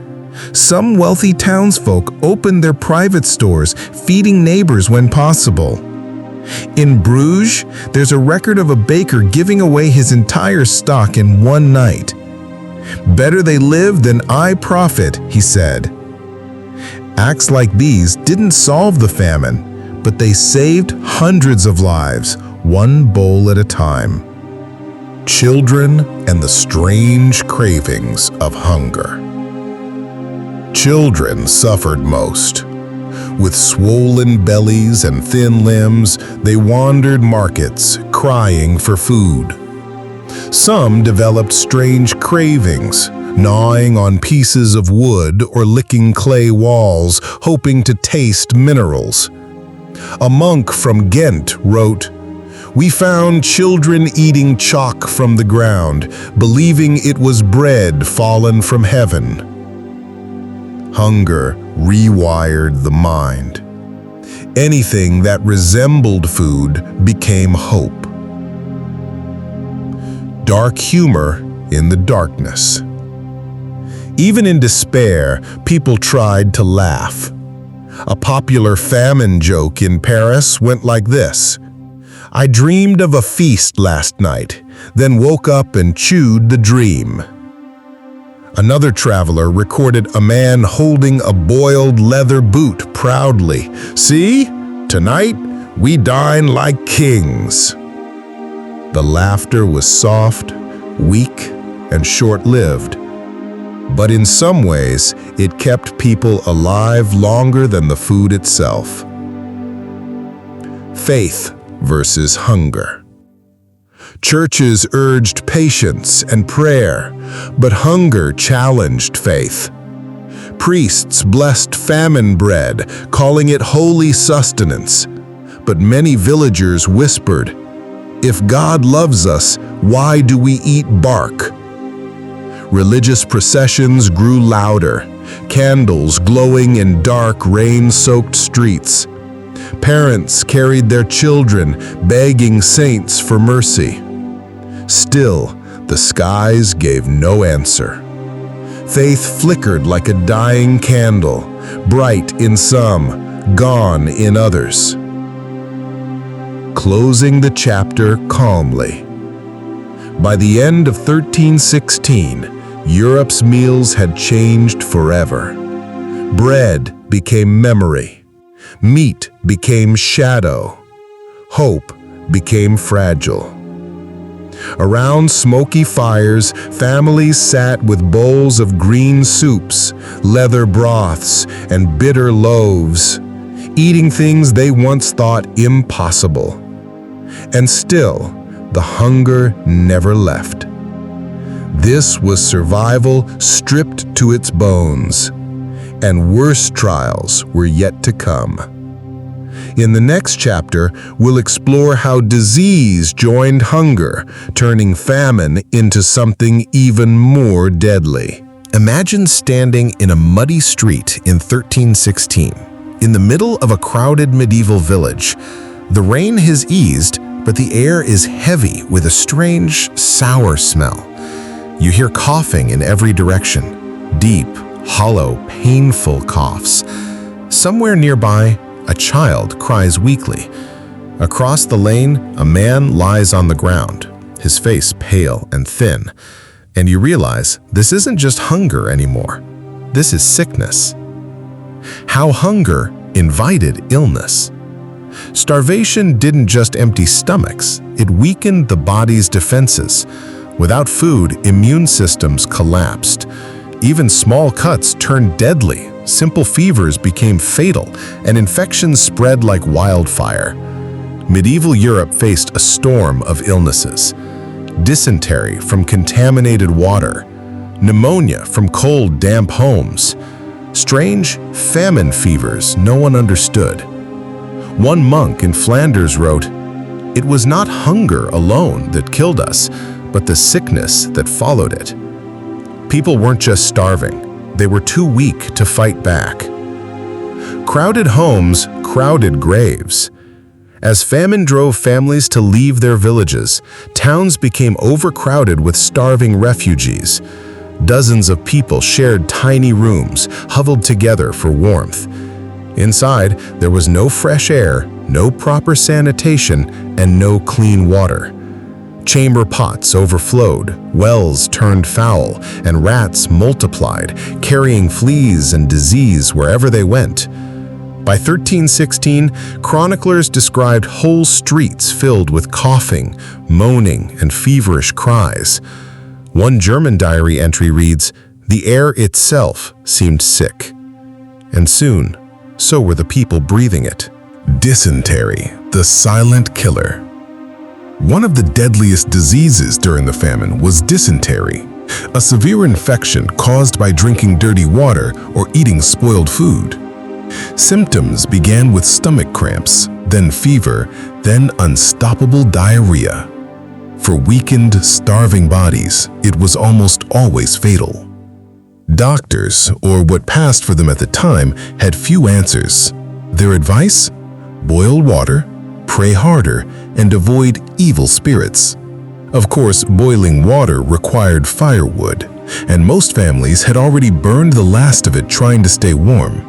Some wealthy townsfolk opened their private stores, feeding neighbors when possible. In Bruges, there's a record of a baker giving away his entire stock in one night. "Better they live than I profit," he said. Acts like these didn't solve the famine, but they saved hundreds of lives, one bowl at a time. Children and the strange cravings of hunger. Children suffered most. With swollen bellies and thin limbs, they wandered markets, crying for food. Some developed strange cravings, gnawing on pieces of wood or licking clay walls, hoping to taste minerals. A monk from Ghent wrote, "We found children eating chalk from the ground, believing it was bread fallen from heaven." Hunger rewired the mind. Anything that resembled food became hope. Dark humor in the darkness. Even in despair, people tried to laugh. A popular famine joke in Paris went like this: "I dreamed of a feast last night, then woke up and chewed the dream." Another traveler recorded a man holding a boiled leather boot proudly. "See, tonight we dine like kings." The laughter was soft, weak, and short-lived. But in some ways, it kept people alive longer than the food itself. Faith versus hunger. Churches urged patience and prayer, but hunger challenged faith. Priests blessed famine bread, calling it holy sustenance. But many villagers whispered, "If God loves us, why do we eat bark?" Religious processions grew louder, candles glowing in dark, rain-soaked streets. Parents carried their children, begging saints for mercy. Still, the skies gave no answer. Faith flickered like a dying candle, bright in some, gone in others. Closing the chapter calmly. By the end of 1316, Europe's meals had changed forever. Bread became memory. Meat became shadow. Hope became fragile. Around smoky fires, families sat with bowls of green soups, leather broths, and bitter loaves, eating things they once thought impossible. And still, the hunger never left. This was survival stripped to its bones, and worse trials were yet to come. In the next chapter, we'll explore how disease joined hunger, turning famine into something even more deadly. Imagine standing in a muddy street in 1316, in the middle of a crowded medieval village. The rain has eased, but the air is heavy with a strange, sour smell. You hear coughing in every direction, deep, hollow, painful coughs. Somewhere nearby, a child cries weakly. Across the lane, a man lies on the ground, his face pale and thin. And you realize this isn't just hunger anymore. This is sickness. How hunger invited illness. Starvation didn't just empty stomachs, it weakened the body's defenses. Without food, immune systems collapsed. Even small cuts turned deadly, simple fevers became fatal, and infections spread like wildfire. Medieval Europe faced a storm of illnesses. Dysentery from contaminated water, pneumonia from cold, damp homes, strange famine fevers no one understood. One monk in Flanders wrote, "It was not hunger alone that killed us, but the sickness that followed it." People weren't just starving, they were too weak to fight back. Crowded homes, crowded graves. As famine drove families to leave their villages, towns became overcrowded with starving refugees. Dozens of people shared tiny rooms, huddled together for warmth. Inside, there was no fresh air, no proper sanitation, and no clean water. Chamber pots overflowed, wells turned foul, and rats multiplied, carrying fleas and disease wherever they went. By 1316, chroniclers described whole streets filled with coughing, moaning, and feverish cries. One German diary entry reads, "The air itself seemed sick." And soon, so were the people breathing it. Dysentery, the silent killer. One of the deadliest diseases during the famine was dysentery, a severe infection caused by drinking dirty water or eating spoiled food. Symptoms began with stomach cramps, then fever, then unstoppable diarrhea. For weakened, starving bodies, it was almost always fatal. Doctors, or what passed for them at the time, had few answers. Their advice? Boil water, pray harder, and avoid evil spirits. Of course, boiling water required firewood, and most families had already burned the last of it trying to stay warm.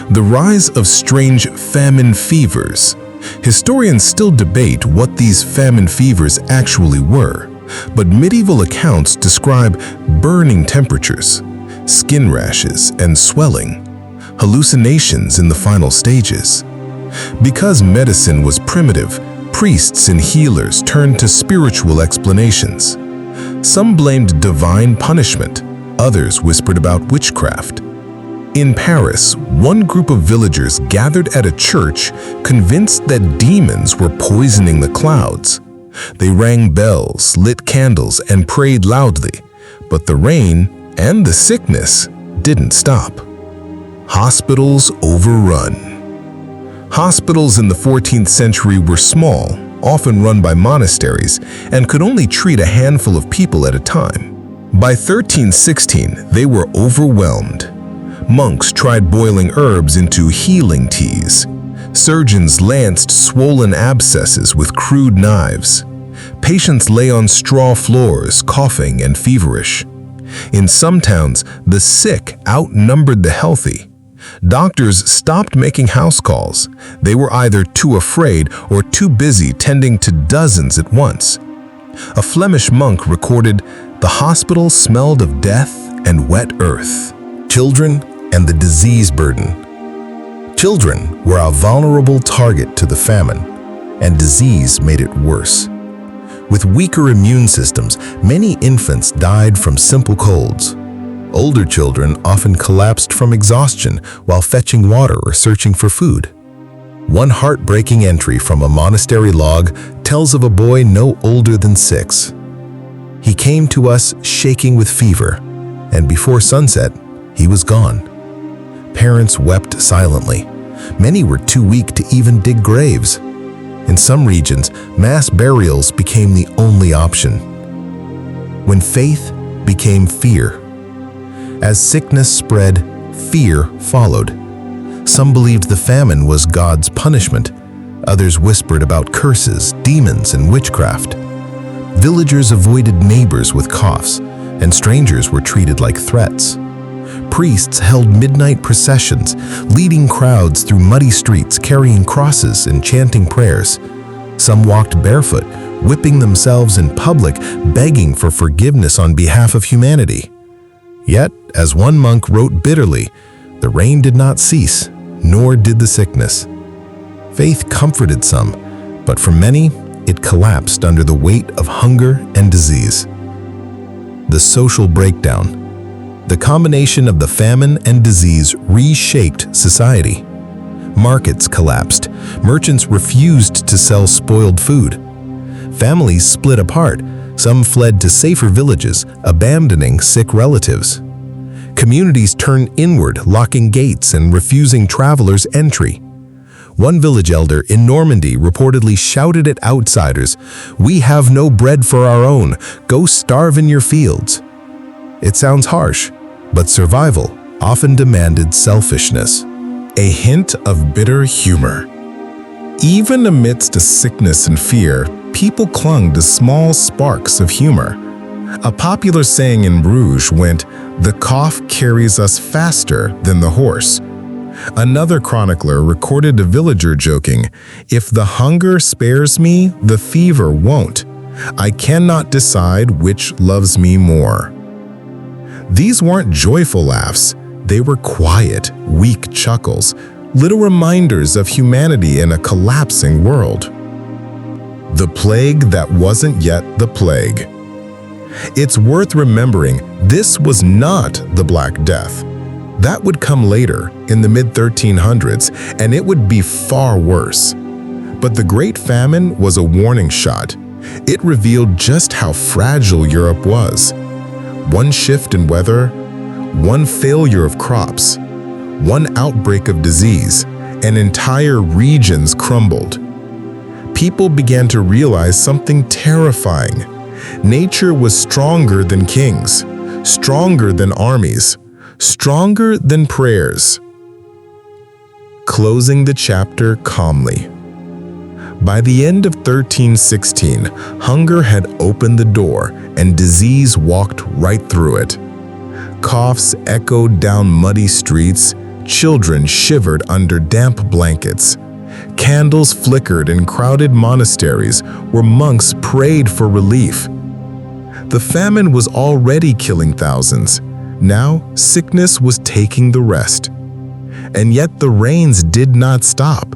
The rise of strange famine fevers. Historians still debate what these famine fevers actually were, but medieval accounts describe burning temperatures, skin rashes and swelling, hallucinations in the final stages. Because medicine was primitive, priests and healers turned to spiritual explanations. Some blamed divine punishment, Others whispered about witchcraft. In Paris, one group of villagers gathered at a church convinced that demons were poisoning the clouds. They rang bells, lit candles, and prayed loudly, but the rain and the sickness didn't stop. Hospitals overrun. Hospitals in the 14th century were small, often run by monasteries, and could only treat a handful of people at a time. By 1316, they were overwhelmed. Monks tried boiling herbs into healing teas. Surgeons lanced swollen abscesses with crude knives. Patients lay on straw floors, coughing and feverish. In some towns, the sick outnumbered the healthy. Doctors stopped making house calls. They were either too afraid or too busy tending to dozens at once. A Flemish monk recorded, "The hospital smelled of death and wet earth." Children and the disease burden. Children were a vulnerable target to the famine, and disease made it worse. With weaker immune systems, many infants died from simple colds. Older children often collapsed from exhaustion while fetching water or searching for food. One heartbreaking entry from a monastery log tells of a boy no older than 6. He came to us shaking with fever, and before sunset, he was gone. Parents wept silently. Many were too weak to even dig graves. In some regions, mass burials became the only option. When faith became fear. As sickness spread, fear followed. Some believed the famine was God's punishment. Others whispered about curses, demons, and witchcraft. Villagers avoided neighbors with coughs, and strangers were treated like threats. Priests held midnight processions, leading crowds through muddy streets, carrying crosses and chanting prayers. Some walked barefoot, whipping themselves in public, begging for forgiveness on behalf of humanity. Yet, as one monk wrote bitterly, the rain did not cease, nor did the sickness. Faith comforted some, but for many, it collapsed under the weight of hunger and disease. The social breakdown. The combination of the famine and disease reshaped society. Markets collapsed. Merchants refused to sell spoiled food. Families split apart. Some fled to safer villages, abandoning sick relatives. Communities turned inward, locking gates and refusing travelers entry. One village elder in Normandy reportedly shouted at outsiders, "We have no bread for our own. Go starve in your fields." It sounds harsh, but survival often demanded selfishness. A hint of bitter humor. Even amidst sickness and fear, people clung to small sparks of humor. A popular saying in Bruges went, "The cough carries us faster than the horse." Another chronicler recorded a villager joking, "If the hunger spares me, the fever won't. I cannot decide which loves me more." These weren't joyful laughs. They were quiet, weak chuckles, little reminders of humanity in a collapsing world. The plague that wasn't yet the plague. It's worth remembering this was not the Black Death. That would come later, in the mid-1300s, and it would be far worse. But the Great Famine was a warning shot. It revealed just how fragile Europe was. One shift in weather, one failure of crops, one outbreak of disease, and entire regions crumbled. People began to realize something terrifying. Nature was stronger than kings, stronger than armies, stronger than prayers. Closing the chapter calmly. By the end of 1316, hunger had opened the door and disease walked right through it. Coughs echoed down muddy streets, children shivered under damp blankets. Candles flickered in crowded monasteries where monks prayed for relief. The famine was already killing thousands. Now, sickness was taking the rest. And yet the rains did not stop.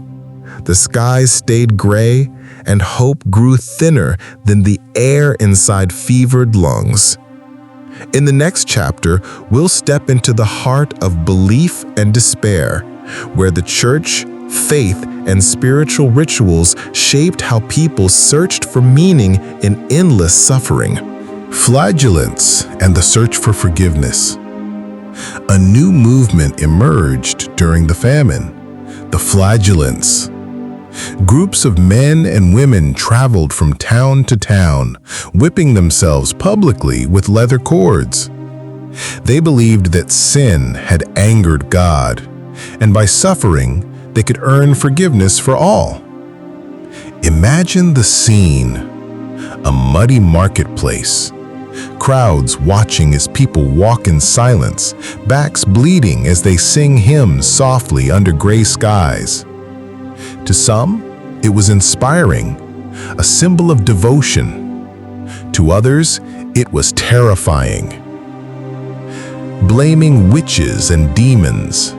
The skies stayed gray, and hope grew thinner than the air inside fevered lungs. In the next chapter, we'll step into the heart of belief and despair, where the church, faith, and spiritual rituals shaped how people searched for meaning in endless suffering. Flagellants and the search for forgiveness. A new movement emerged during the famine, the flagellants. Groups of men and women traveled from town to town, whipping themselves publicly with leather cords. They believed that sin had angered God, and by suffering, they could earn forgiveness for all. Imagine the scene: a muddy marketplace, crowds watching as people walk in silence, backs bleeding as they sing hymns softly under gray skies. To some, it was inspiring, a symbol of devotion. To others, it was terrifying. Blaming witches and demons.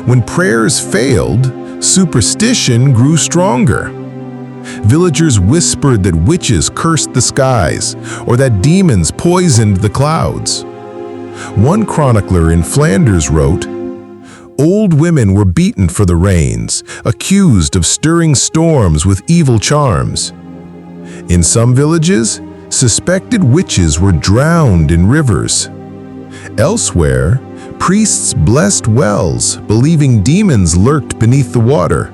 When prayers failed, superstition grew stronger. Villagers whispered that witches cursed the skies or that demons poisoned the clouds. One chronicler in Flanders wrote, "Old women were beaten for the rains, accused of stirring storms with evil charms. In some villages, suspected witches were drowned in rivers. Elsewhere, priests blessed wells, believing demons lurked beneath the water.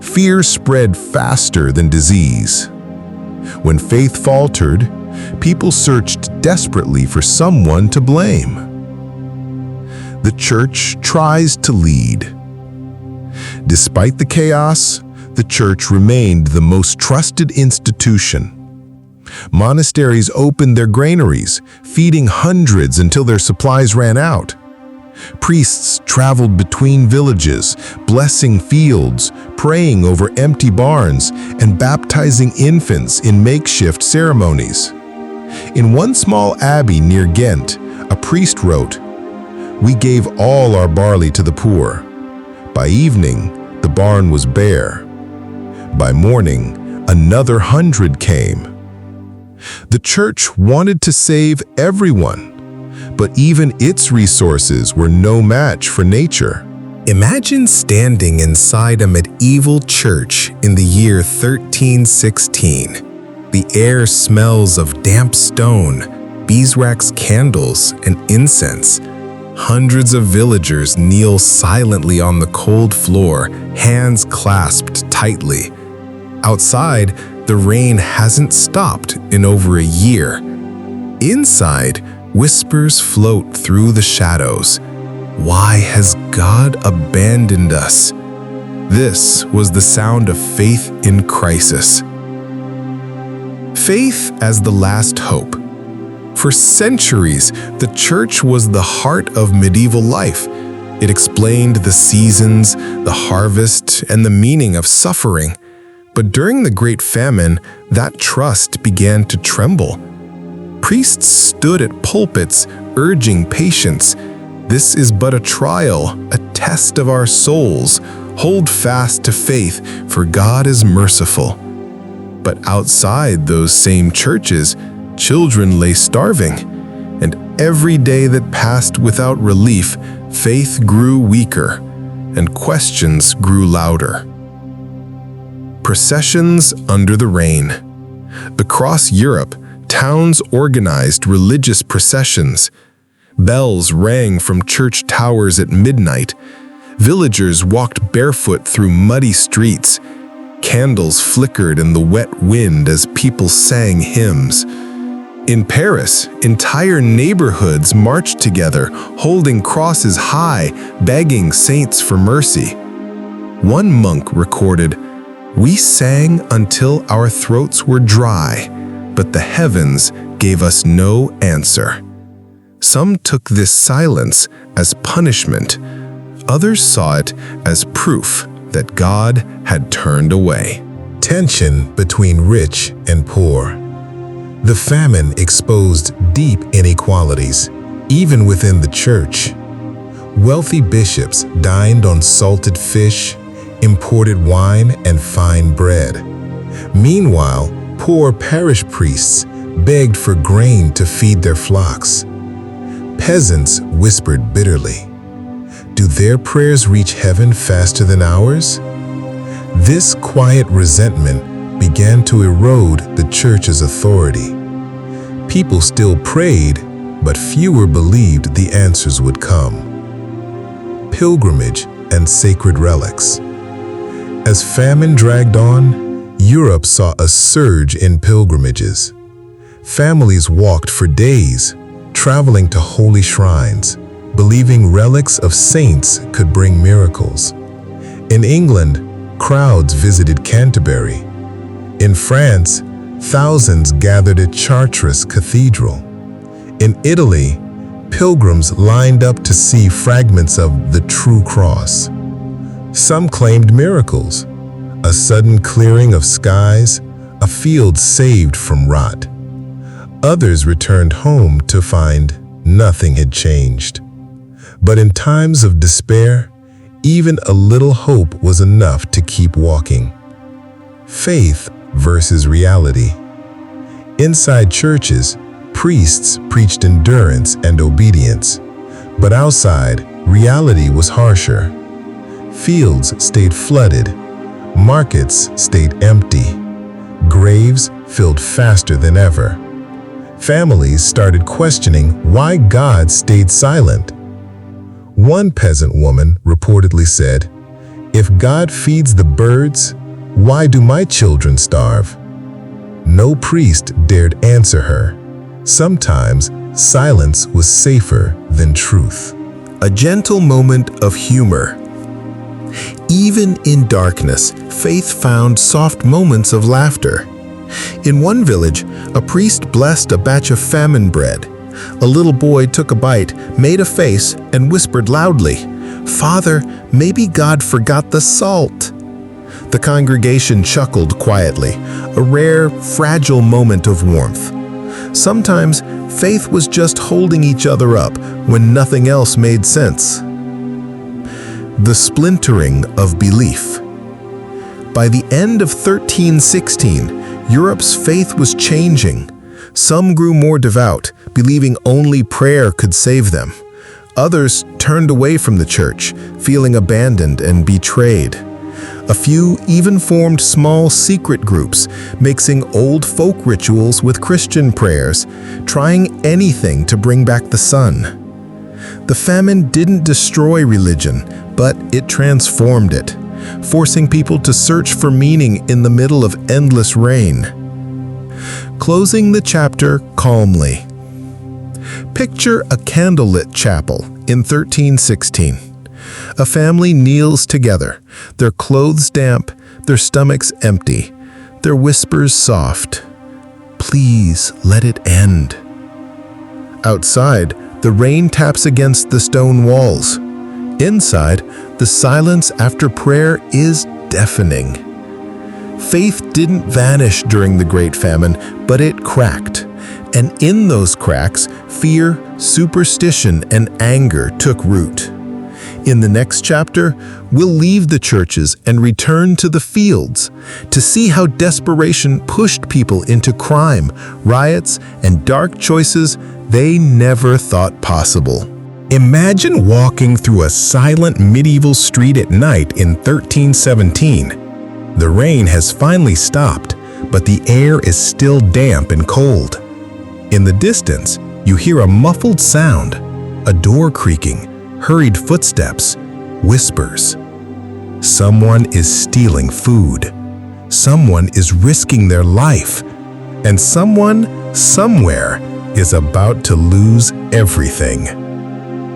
Fear spread faster than disease. When faith faltered, people searched desperately for someone to blame." The church tries to lead. Despite the chaos, the church remained the most trusted institution. Monasteries opened their granaries, feeding hundreds until their supplies ran out. Priests traveled between villages, blessing fields, praying over empty barns, and baptizing infants in makeshift ceremonies. In one small abbey near Ghent, a priest wrote, "We gave all our barley to the poor. By evening, the barn was bare. By morning, another 100 came." The church wanted to save everyone, but even its resources were no match for nature. Imagine standing inside a medieval church in the year 1316. The air smells of damp stone, beeswax candles, and incense. Hundreds of villagers kneel silently on the cold floor, hands clasped tightly. Outside, the rain hasn't stopped in over a year. Inside, whispers float through the shadows. Why has God abandoned us? This was the sound of faith in crisis. Faith as the last hope. For centuries, the church was the heart of medieval life. It explained the seasons, the harvest, and the meaning of suffering. But during the Great Famine, that trust began to tremble. Priests stood at pulpits, urging patience. "This is but a trial, a test of our souls. Hold fast to faith, for God is merciful." But outside those same churches, children lay starving. And every day that passed without relief, faith grew weaker, and questions grew louder. Processions under the rain. Across Europe, towns organized religious processions. Bells rang from church towers at midnight. Villagers walked barefoot through muddy streets. Candles flickered in the wet wind as people sang hymns. In Paris, entire neighborhoods marched together, holding crosses high, begging saints for mercy. One monk recorded, "We sang until our throats were dry, but the heavens gave us no answer." Some took this silence as punishment. Others saw it as proof that God had turned away. Tension between rich and poor. The famine exposed deep inequalities, even within the church. Wealthy bishops dined on salted fish, imported wine, and fine bread. Meanwhile, poor parish priests begged for grain to feed their flocks. Peasants whispered bitterly, "Do their prayers reach heaven faster than ours?" This quiet resentment began to erode the church's authority. People still prayed, but fewer believed the answers would come. Pilgrimage and sacred relics. As famine dragged on, Europe saw a surge in pilgrimages. Families walked for days, traveling to holy shrines, believing relics of saints could bring miracles. In England, crowds visited Canterbury. In France, thousands gathered at Chartres Cathedral. In Italy, pilgrims lined up to see fragments of the true cross. Some claimed miracles, a sudden clearing of skies, a field saved from rot. Others returned home to find nothing had changed. But in times of despair, even a little hope was enough to keep walking. Faith versus reality. Inside churches, priests preached endurance and obedience, but outside, reality was harsher. Fields stayed flooded, markets stayed empty, graves filled faster than ever. Families started questioning why God stayed silent. One peasant woman reportedly said, "If God feeds the birds, why do my children starve?" No priest dared answer her. Sometimes silence was safer than truth. A gentle moment of humor. Even in darkness, faith found soft moments of laughter. In one village, a priest blessed a batch of famine bread. A little boy took a bite, made a face, and whispered loudly, "Father, maybe God forgot the salt." The congregation chuckled quietly, a rare, fragile moment of warmth. Sometimes, faith was just holding each other up when nothing else made sense. The splintering of belief. By the end of 1316, Europe's faith was changing. Some grew more devout, believing only prayer could save them. Others turned away from the church, feeling abandoned and betrayed. A few even formed small secret groups, mixing old folk rituals with Christian prayers, trying anything to bring back the sun. The famine didn't destroy religion, but it transformed it, forcing people to search for meaning in the middle of endless rain. Closing the chapter calmly. Picture a candlelit chapel in 1316. A family kneels together, their clothes damp, their stomachs empty, their whispers soft. "Please let it end." Outside, the rain taps against the stone walls. Inside, the silence after prayer is deafening. Faith didn't vanish during the Great Famine, but it cracked. And in those cracks, fear, superstition, and anger took root. In the next chapter, we'll leave the churches and return to the fields to see how desperation pushed people into crime, riots, and dark choices they never thought possible. Imagine walking through a silent medieval street at night in 1317. The rain has finally stopped, but the air is still damp and cold. In the distance, you hear a muffled sound, a door creaking, hurried footsteps, whispers. Someone is stealing food. Someone is risking their life. And someone, somewhere, is about to lose everything.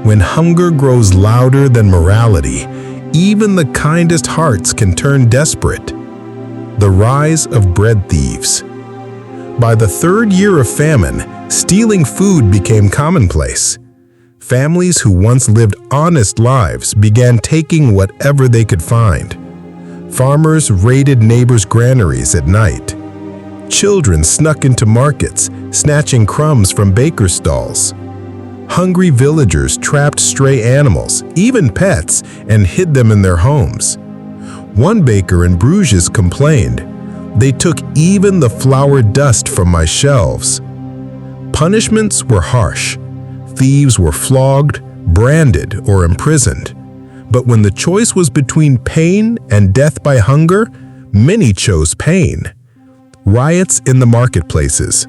When hunger grows louder than morality, even the kindest hearts can turn desperate. The rise of bread thieves. By the third year of famine, stealing food became commonplace. Families who once lived honest lives began taking whatever they could find. Farmers raided neighbors' granaries at night. Children snuck into markets, snatching crumbs from baker stalls. Hungry villagers trapped stray animals, even pets, and hid them in their homes. One baker in Bruges complained, "They took even the flour dust from my shelves." Punishments were harsh. Thieves were flogged, branded, or imprisoned. But when the choice was between pain and death by hunger, many chose pain. Riots in the marketplaces.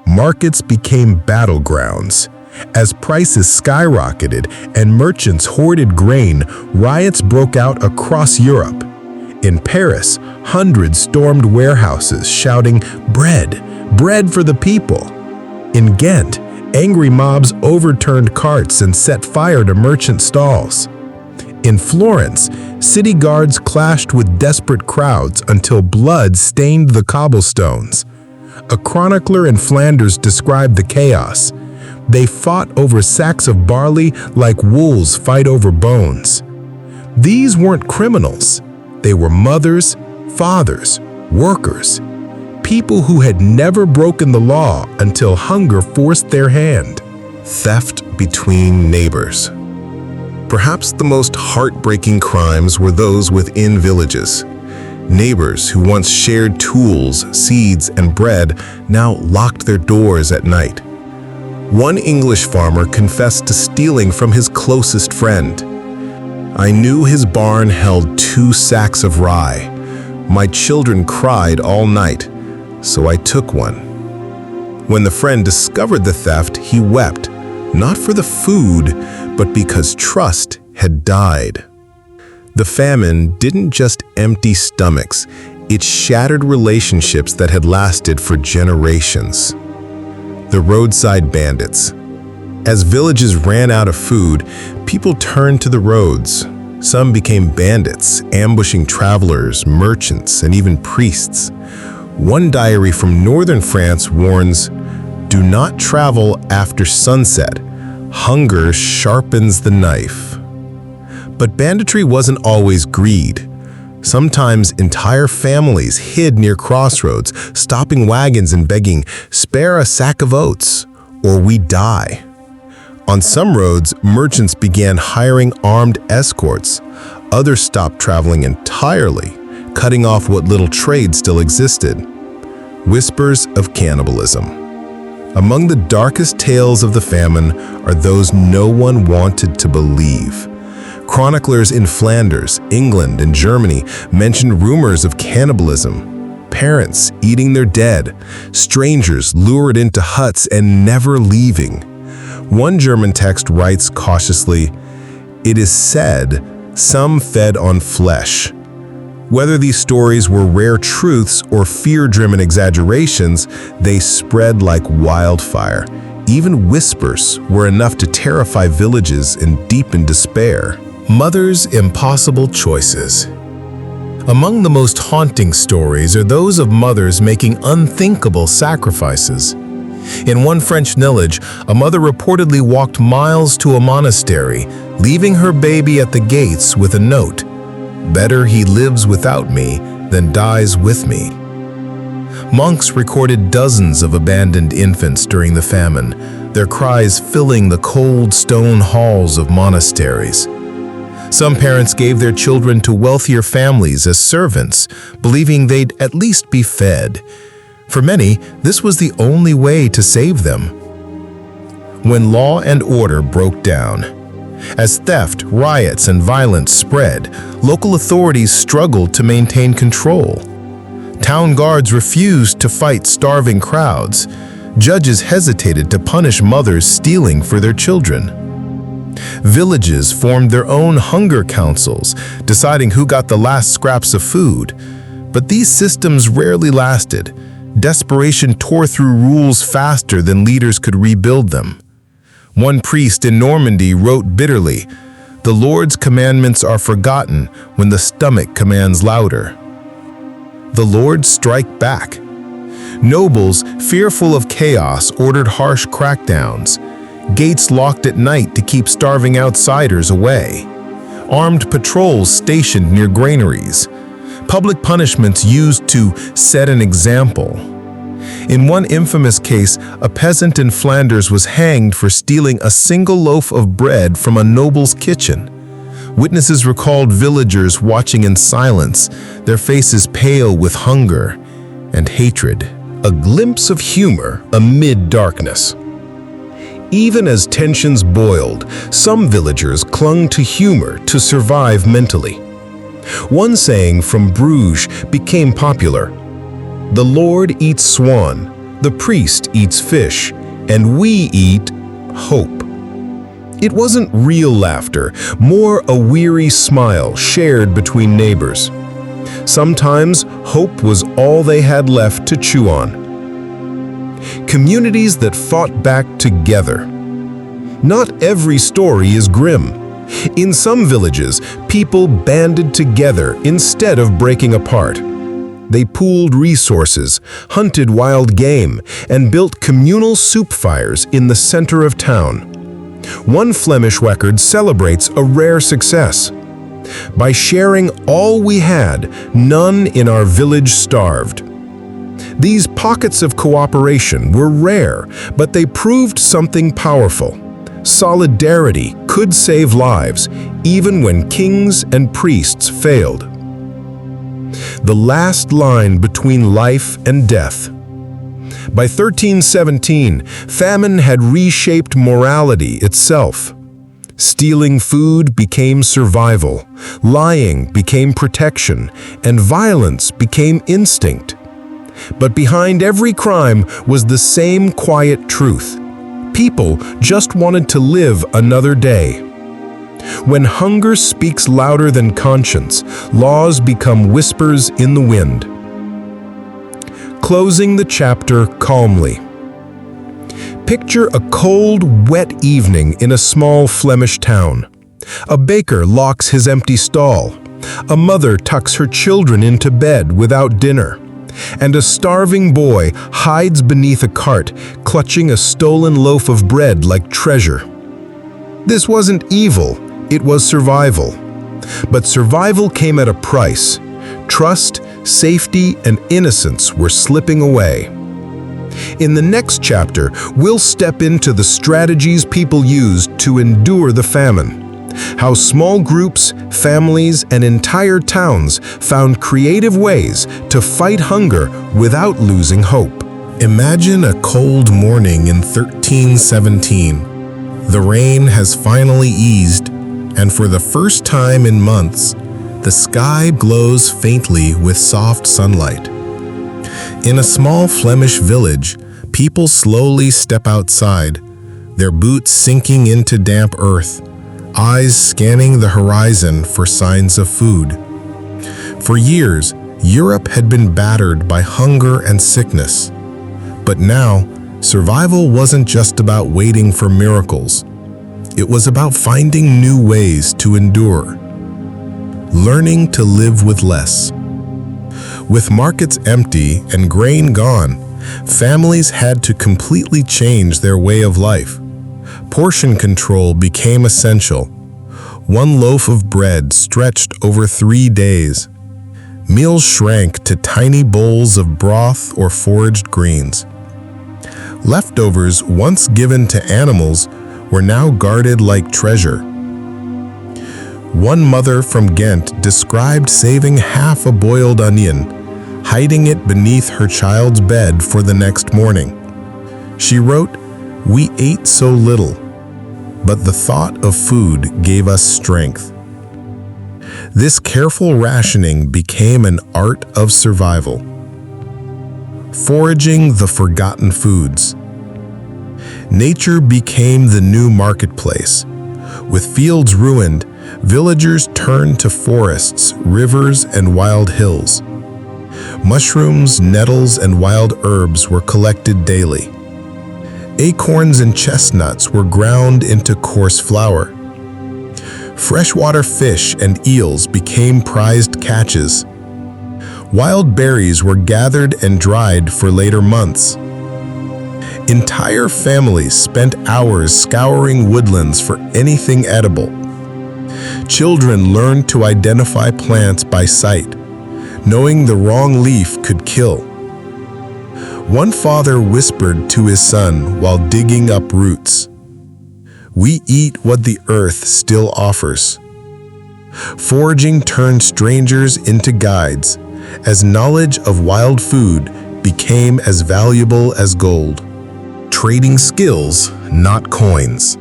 Markets became battlegrounds. As prices skyrocketed and merchants hoarded grain, riots broke out across Europe. In Paris, hundreds stormed warehouses shouting, "Bread! Bread for the people!" In Ghent, angry mobs overturned carts and set fire to merchant stalls. In Florence, city guards clashed with desperate crowds until blood stained the cobblestones. A chronicler in Flanders described the chaos. They fought over sacks of barley like wolves fight over bones. These weren't criminals. They were mothers, fathers, workers, people who had never broken the law until hunger forced their hand. Theft between neighbors. Perhaps the most heartbreaking crimes were those within villages. Neighbors who once shared tools, seeds, and bread now locked their doors at night. One English farmer confessed to stealing from his closest friend. "I knew his barn held 2 sacks of rye. My children cried all night, so I took one." When the friend discovered the theft, he wept, not for the food, but because trust had died. The famine didn't just empty stomachs, it shattered relationships that had lasted for generations. The roadside bandits. As villages ran out of food, people turned to the roads. Some became bandits, ambushing travelers, merchants, and even priests. One diary from northern France warns, "Do not travel after sunset. Hunger sharpens the knife." But banditry wasn't always greed. Sometimes entire families hid near crossroads, stopping wagons and begging, "Spare a sack of oats, or we die." On some roads, merchants began hiring armed escorts. Others stopped traveling entirely, cutting off what little trade still existed. Whispers of cannibalism. Among the darkest tales of the famine are those no one wanted to believe. Chroniclers in Flanders, England, and Germany mentioned rumors of cannibalism. Parents eating their dead, strangers lured into huts and never leaving. One German text writes cautiously, "It is said some fed on flesh." Whether these stories were rare truths or fear-driven exaggerations, they spread like wildfire. Even whispers were enough to terrify villages and deepen despair. Mothers' impossible choices. Among the most haunting stories are those of mothers making unthinkable sacrifices. In one French village, a mother reportedly walked miles to a monastery, leaving her baby at the gates with a note, "Better he lives without me than dies with me." Monks recorded dozens of abandoned infants during the famine, their cries filling the cold stone halls of monasteries. Some parents gave their children to wealthier families as servants, believing they'd at least be fed. For many, this was the only way to save them. When law and order broke down, as theft, riots, and violence spread, local authorities struggled to maintain control. Town guards refused to fight starving crowds. Judges hesitated to punish mothers stealing for their children. Villages formed their own hunger councils, deciding who got the last scraps of food. But these systems rarely lasted. Desperation tore through rules faster than leaders could rebuild them. One priest in Normandy wrote bitterly, "The Lord's commandments are forgotten when the stomach commands louder." The Lord strike back. Nobles, fearful of chaos, ordered harsh crackdowns. Gates locked at night to keep starving outsiders away. Armed patrols stationed near granaries. Public punishments used to set an example. In one infamous case, a peasant in Flanders was hanged for stealing a single loaf of bread from a noble's kitchen. Witnesses recalled villagers watching in silence, their faces pale with hunger and hatred. a glimpse of humor amid darkness. Even as tensions boiled, some villagers clung to humor to survive mentally. One saying from Bruges became popular: "The Lord eats swan, the priest eats fish, and we eat hope." It wasn't real laughter, more a weary smile shared between neighbors. Sometimes hope was all they had left to chew on. Communities that fought back together. Not every story is grim. In some villages, people banded together instead of breaking apart. They pooled resources, hunted wild game, and built communal soup fires in the center of town. One Flemish record celebrates a rare success. By sharing all we had, none in our village starved. These pockets of cooperation were rare, but they proved something powerful. Solidarity could save lives, even when kings and priests failed. The last line between life and death. By 1317, famine had reshaped morality itself. Stealing food became survival, lying became protection, and violence became instinct. But behind every crime was the same quiet truth. People just wanted to live another day. When hunger speaks louder than conscience, laws become whispers in the wind. Closing the chapter calmly. Picture a cold, wet evening in a small Flemish town. A baker locks his empty stall. A mother tucks her children into bed without dinner. And a starving boy hides beneath a cart, clutching a stolen loaf of bread like treasure. This wasn't evil, it was survival. But survival came at a price. Trust, safety, and innocence were slipping away. In the next chapter, we'll step into the strategies people used to endure the famine. How small groups, families, and entire towns found creative ways to fight hunger without losing hope. Imagine a cold morning in 1317. The rain has finally eased, and for the first time in months, the sky glows faintly with soft sunlight. In a small Flemish village, people slowly step outside, their boots sinking into damp earth, eyes scanning the horizon for signs of food. For years, Europe had been battered by hunger and sickness. But now, survival wasn't just about waiting for miracles. It was about finding new ways to endure. Learning to live with less. With markets empty and grain gone, families had to completely change their way of life. Portion control became essential. One loaf of bread stretched over 3 days. Meals shrank to tiny bowls of broth or foraged greens. Leftovers, once given to animals, were now guarded like treasure. One mother from Ghent described saving half a boiled onion, hiding it beneath her child's bed for the next morning. She wrote, "We ate so little, but the thought of food gave us strength." This careful rationing became an art of survival. Foraging the forgotten foods. Nature became the new marketplace. With fields ruined, villagers turned to forests, rivers, and wild hills. Mushrooms, nettles, and wild herbs were collected daily. Acorns and chestnuts were ground into coarse flour. Freshwater fish and eels became prized catches. Wild berries were gathered and dried for later months. Entire families spent hours scouring woodlands for anything edible. Children learned to identify plants by sight, knowing the wrong leaf could kill. One father whispered to his son while digging up roots, "We eat what the earth still offers." Foraging turned strangers into guides, as knowledge of wild food became as valuable as gold. Trading skills, not coins.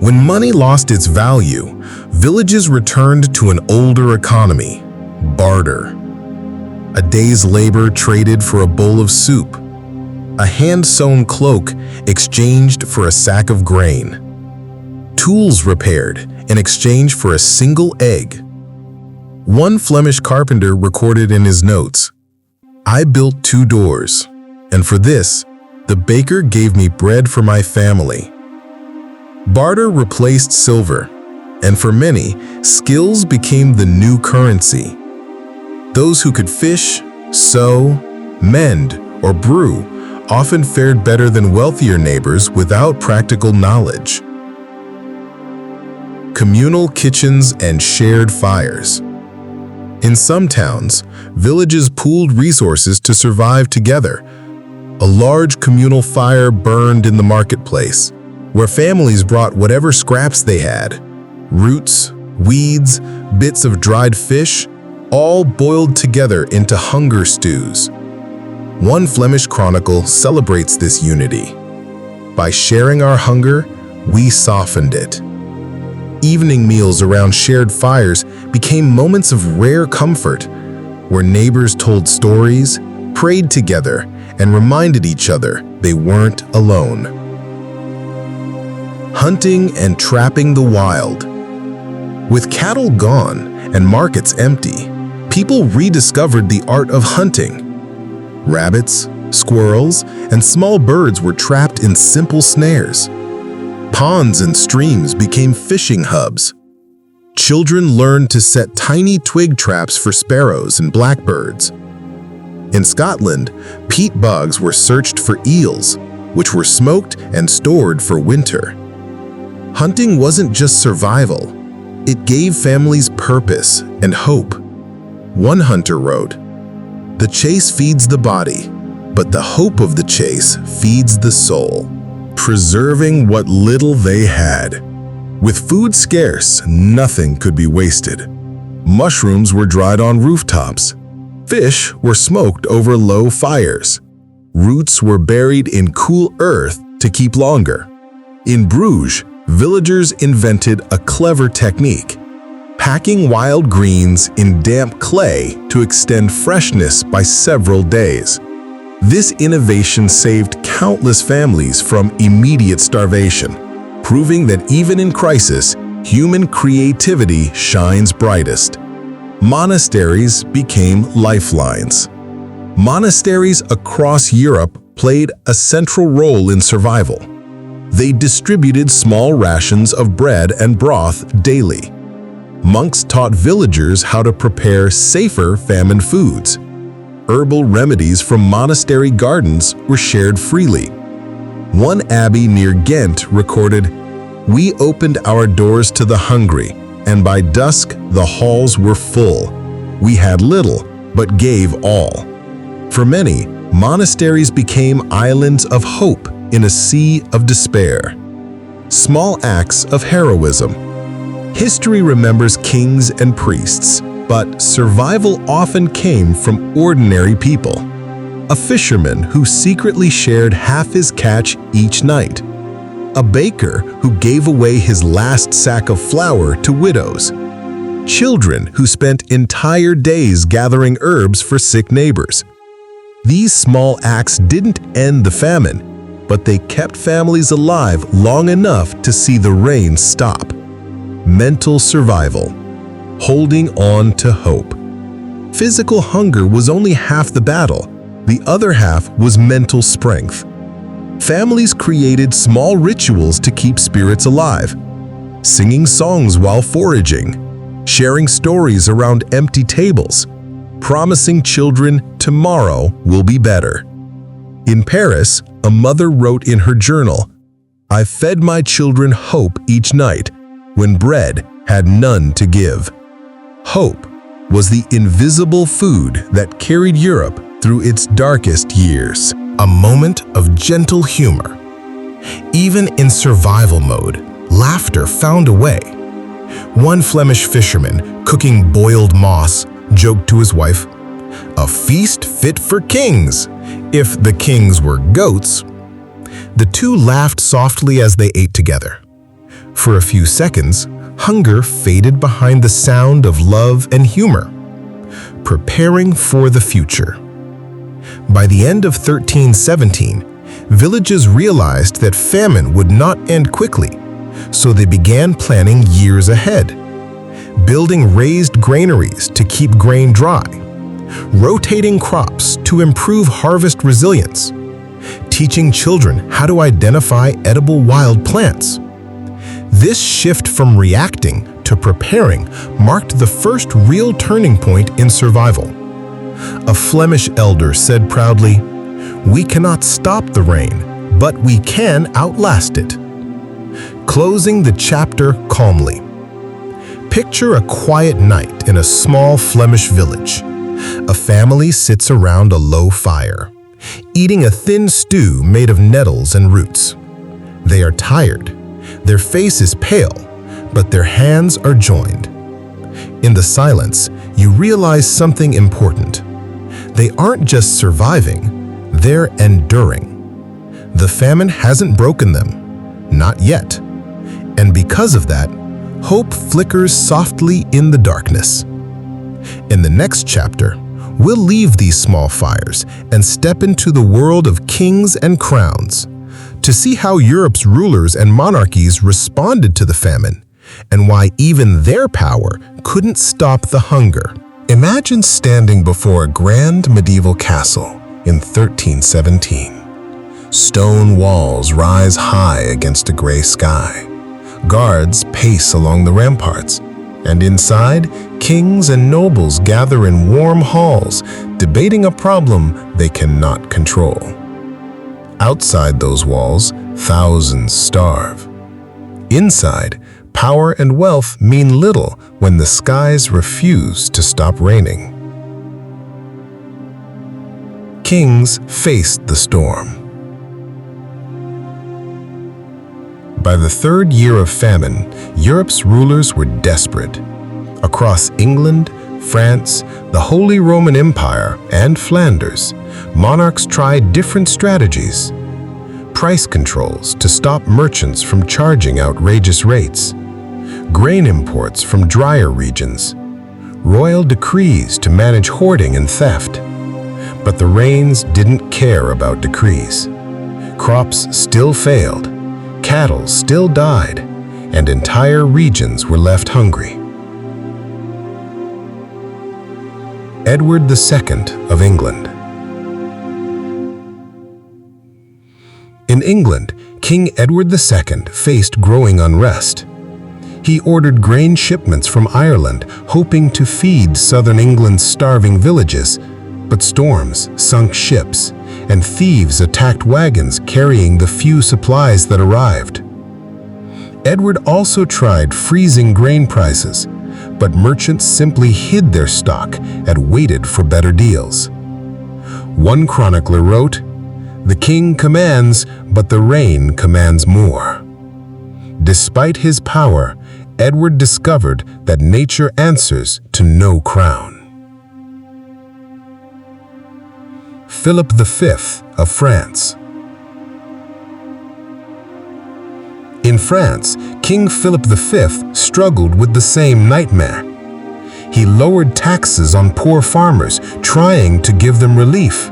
When money lost its value, villages returned to an older economy, barter. A day's labor traded for a bowl of soup. A hand-sewn cloak exchanged for a sack of grain. Tools repaired in exchange for a single egg. One Flemish carpenter recorded in his notes, "I built 2 doors, and for this, the baker gave me bread for my family." Barter replaced silver, and for many, skills became the new currency. Those who could fish, sew, mend, or brew often fared better than wealthier neighbors without practical knowledge. Communal kitchens and shared fires. In some towns, villages pooled resources to survive together. A large communal fire burned in the marketplace, where families brought whatever scraps they had. Roots, weeds, bits of dried fish, all boiled together into hunger stews. One Flemish chronicle celebrates this unity. By sharing our hunger, we softened it. Evening meals around shared fires became moments of rare comfort, where neighbors told stories, prayed together, and reminded each other they weren't alone. Hunting and trapping the wild. With cattle gone and markets empty, people rediscovered the art of hunting. Rabbits, squirrels, and small birds were trapped in simple snares. Ponds and streams became fishing hubs. Children learned to set tiny twig traps for sparrows and blackbirds. In Scotland, peat bogs were searched for eels, which were smoked and stored for winter. Hunting wasn't just survival. It gave families purpose and hope. One hunter wrote, "The chase feeds the body, but the hope of the chase feeds the soul," preserving what little they had. With food scarce, nothing could be wasted. Mushrooms were dried on rooftops. Fish were smoked over low fires. Roots were buried in cool earth to keep longer. In Bruges, villagers invented a clever technique, packing wild greens in damp clay to extend freshness by several days. This innovation saved countless families from immediate starvation, proving that even in crisis, human creativity shines brightest. Monasteries became lifelines. Monasteries across Europe played a central role in survival. They distributed small rations of bread and broth daily. Monks taught villagers how to prepare safer famine foods. Herbal remedies from monastery gardens were shared freely. One abbey near Ghent recorded, "We opened our doors to the hungry, and by dusk the halls were full. We had little, but gave all." For many, monasteries became islands of hope in a sea of despair. Small acts of heroism. History remembers kings and priests, but survival often came from ordinary people. A fisherman who secretly shared half his catch each night. A baker who gave away his last sack of flour to widows. Children who spent entire days gathering herbs for sick neighbors. These small acts didn't end the famine, but they kept families alive long enough to see the rain stop. Mental survival. Holding on to hope. Physical hunger was only half the battle. The other half was mental strength. Families created small rituals to keep spirits alive. Singing songs while foraging. Sharing stories around empty tables. Promising children tomorrow will be better. In Paris, a mother wrote in her journal, "I fed my children hope each night when bread had none to give." Hope was the invisible food that carried Europe through its darkest years. A moment of gentle humor. Even in survival mode, laughter found a way. One Flemish fisherman, cooking boiled moss, joked to his wife, A feast fit for kings, if the kings were goats. The two laughed softly as they ate together. For a few seconds, hunger faded behind the sound of love and humor, preparing for the future. By the end of 1317, villages realized that famine would not end quickly, so they began planning years ahead, building raised granaries to keep grain dry, rotating crops to improve harvest resilience, teaching children how to identify edible wild plants. This shift from reacting to preparing marked the first real turning point in survival. A Flemish elder said proudly, "We cannot stop the rain, but we can outlast it." Closing the chapter calmly. Picture a quiet night in a small Flemish village. A family sits around a low fire, eating a thin stew made of nettles and roots. They are tired. Their face is pale, but their hands are joined. In the silence, you realize something important. They aren't just surviving, they're enduring. The famine hasn't broken them, not yet. And because of that, hope flickers softly in the darkness. In the next chapter, we'll leave these small fires and step into the world of kings and crowns to see how Europe's rulers and monarchies responded to the famine and why even their power couldn't stop the hunger. Imagine standing before a grand medieval castle in 1317. Stone walls rise high against a gray sky. Guards pace along the ramparts, and inside, kings and nobles gather in warm halls, debating a problem they cannot control. Outside those walls, thousands starve. Inside, power and wealth mean little when the skies refuse to stop raining. Kings faced the storm. By the third year of famine, Europe's rulers were desperate. Across England, France, the Holy Roman Empire, and Flanders, monarchs tried different strategies. Price controls to stop merchants from charging outrageous rates, grain imports from drier regions, royal decrees to manage hoarding and theft. But the rains didn't care about decrees. Crops still failed, cattle still died, and entire regions were left hungry. Edward II of England. In England, King Edward II faced growing unrest. He ordered grain shipments from Ireland, hoping to feed southern England's starving villages, but storms sunk ships, and thieves attacked wagons carrying the few supplies that arrived. Edward also tried freezing grain prices, but merchants simply hid their stock and waited for better deals. One chronicler wrote, "The king commands, but the rain commands more." Despite his power, Edward discovered that nature answers to no crown. Philip V of France. In France, King Philip V struggled with the same nightmare. He lowered taxes on poor farmers, trying to give them relief.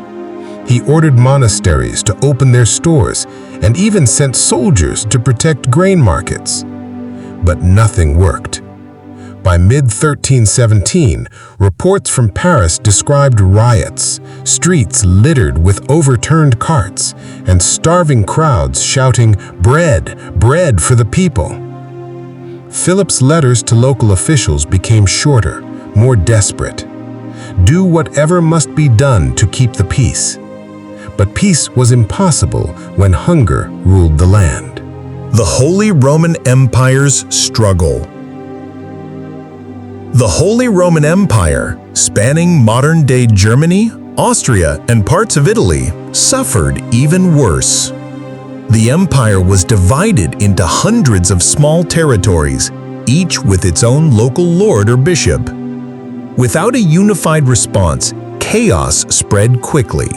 He ordered monasteries to open their stores and even sent soldiers to protect grain markets. But nothing worked. By mid-1317, reports from Paris described riots, streets littered with overturned carts, and starving crowds shouting, "Bread, bread for the people." Philip's letters to local officials became shorter, more desperate. Do whatever must be done to keep the peace. But peace was impossible when hunger ruled the land. The Holy Roman Empire's struggle. The Holy Roman Empire, spanning modern-day Germany, Austria, and parts of Italy, suffered even worse. The empire was divided into hundreds of small territories, each with its own local lord or bishop. Without a unified response, chaos spread quickly.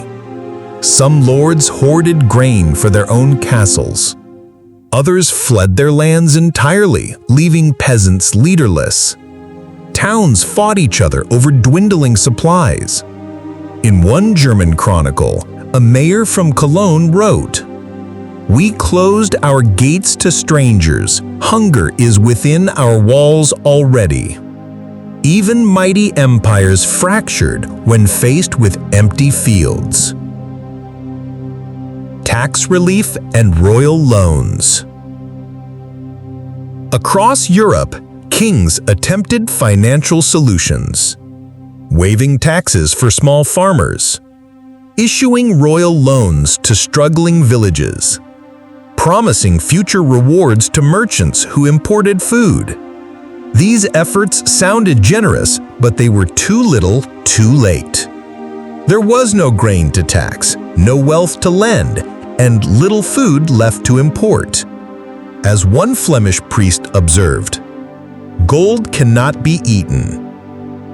Some lords hoarded grain for their own castles. Others fled their lands entirely, leaving peasants leaderless. Towns fought each other over dwindling supplies. In one German chronicle, a mayor from Cologne wrote, "We closed our gates to strangers. Hunger is within our walls already." Even mighty empires fractured when faced with empty fields. Tax relief and royal loans. Across Europe, kings attempted financial solutions, waiving taxes for small farmers, issuing royal loans to struggling villages, promising future rewards to merchants who imported food. These efforts sounded generous, but they were too little, too late. There was no grain to tax, no wealth to lend, and little food left to import. As one Flemish priest observed, "Gold cannot be eaten."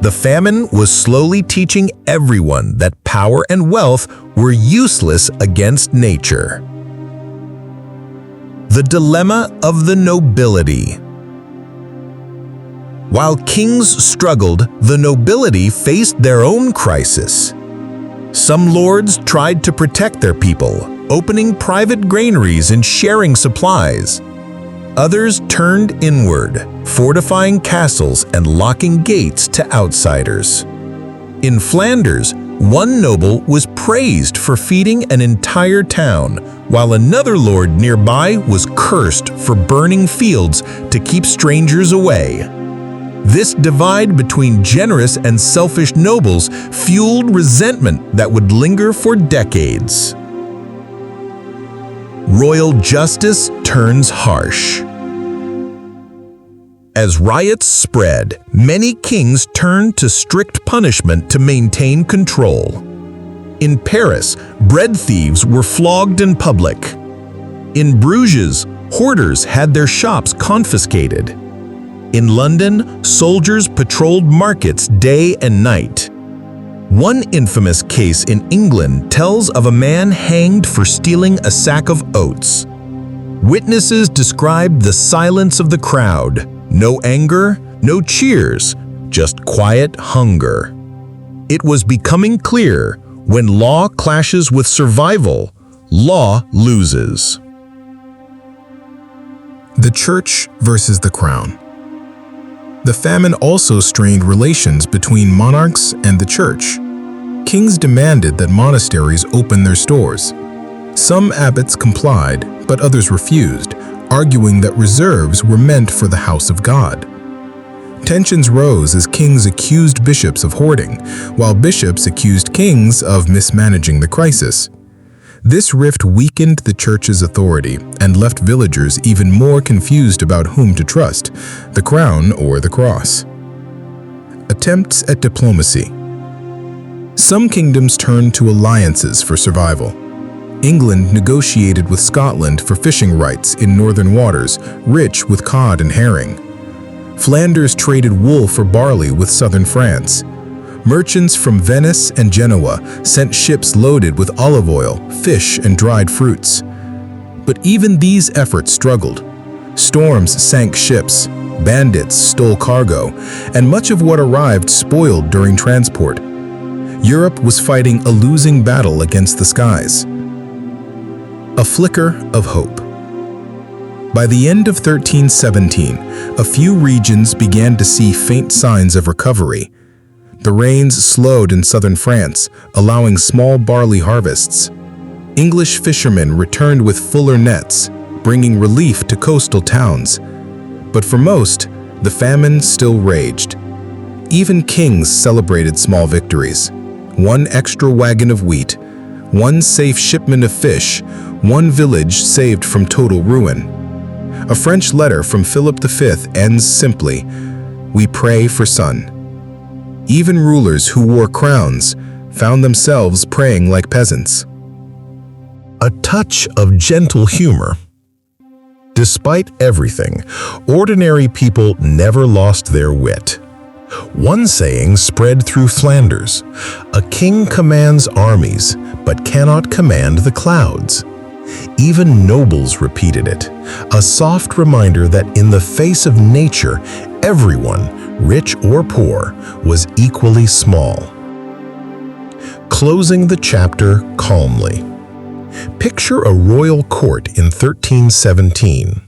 The famine was slowly teaching everyone that power and wealth were useless against nature. The dilemma of the nobility. While kings struggled, the nobility faced their own crisis. Some lords tried to protect their people, opening private granaries and sharing supplies. Others turned inward, fortifying castles and locking gates to outsiders. In Flanders, one noble was praised for feeding an entire town, while another lord nearby was cursed for burning fields to keep strangers away. This divide between generous and selfish nobles fueled resentment that would linger for decades. Royal justice turns harsh. As riots spread, many kings turned to strict punishment to maintain control. In Paris, bread thieves were flogged in public. In Bruges, hoarders had their shops confiscated. In London, soldiers patrolled markets day and night. One infamous case in England tells of a man hanged for stealing a sack of oats. Witnesses described the silence of the crowd. No anger, no cheers, just quiet hunger. It was becoming clear, when law clashes with survival, law loses. The Church versus the Crown. The famine also strained relations between monarchs and the Church. Kings demanded that monasteries open their stores. Some abbots complied, but others refused, arguing that reserves were meant for the house of God. Tensions rose as kings accused bishops of hoarding, while bishops accused kings of mismanaging the crisis. This rift weakened the Church's authority and left villagers even more confused about whom to trust, the crown or the cross. Attempts at diplomacy. Some kingdoms turned to alliances for survival. England negotiated with Scotland for fishing rights in northern waters, rich with cod and herring. Flanders traded wool for barley with southern France. Merchants from Venice and Genoa sent ships loaded with olive oil, fish, and dried fruits. But even these efforts struggled. Storms sank ships, bandits stole cargo, and much of what arrived spoiled during transport. Europe was fighting a losing battle against the skies. A flicker of hope. By the end of 1317, a few regions began to see faint signs of recovery. The rains slowed in southern France, allowing small barley harvests. English fishermen returned with fuller nets, bringing relief to coastal towns. But for most, the famine still raged. Even kings celebrated small victories. One extra wagon of wheat, one safe shipment of fish, one village saved from total ruin. A French letter from Philip V ends simply, "We pray for sun." Even rulers who wore crowns found themselves praying like peasants. A touch of gentle humor. Despite everything, ordinary people never lost their wit. One saying spread through Flanders: "A king commands armies, but cannot command the clouds." Even nobles repeated it, a soft reminder that in the face of nature, everyone, rich or poor, was equally small. Closing the chapter calmly. Picture a royal court in 1317.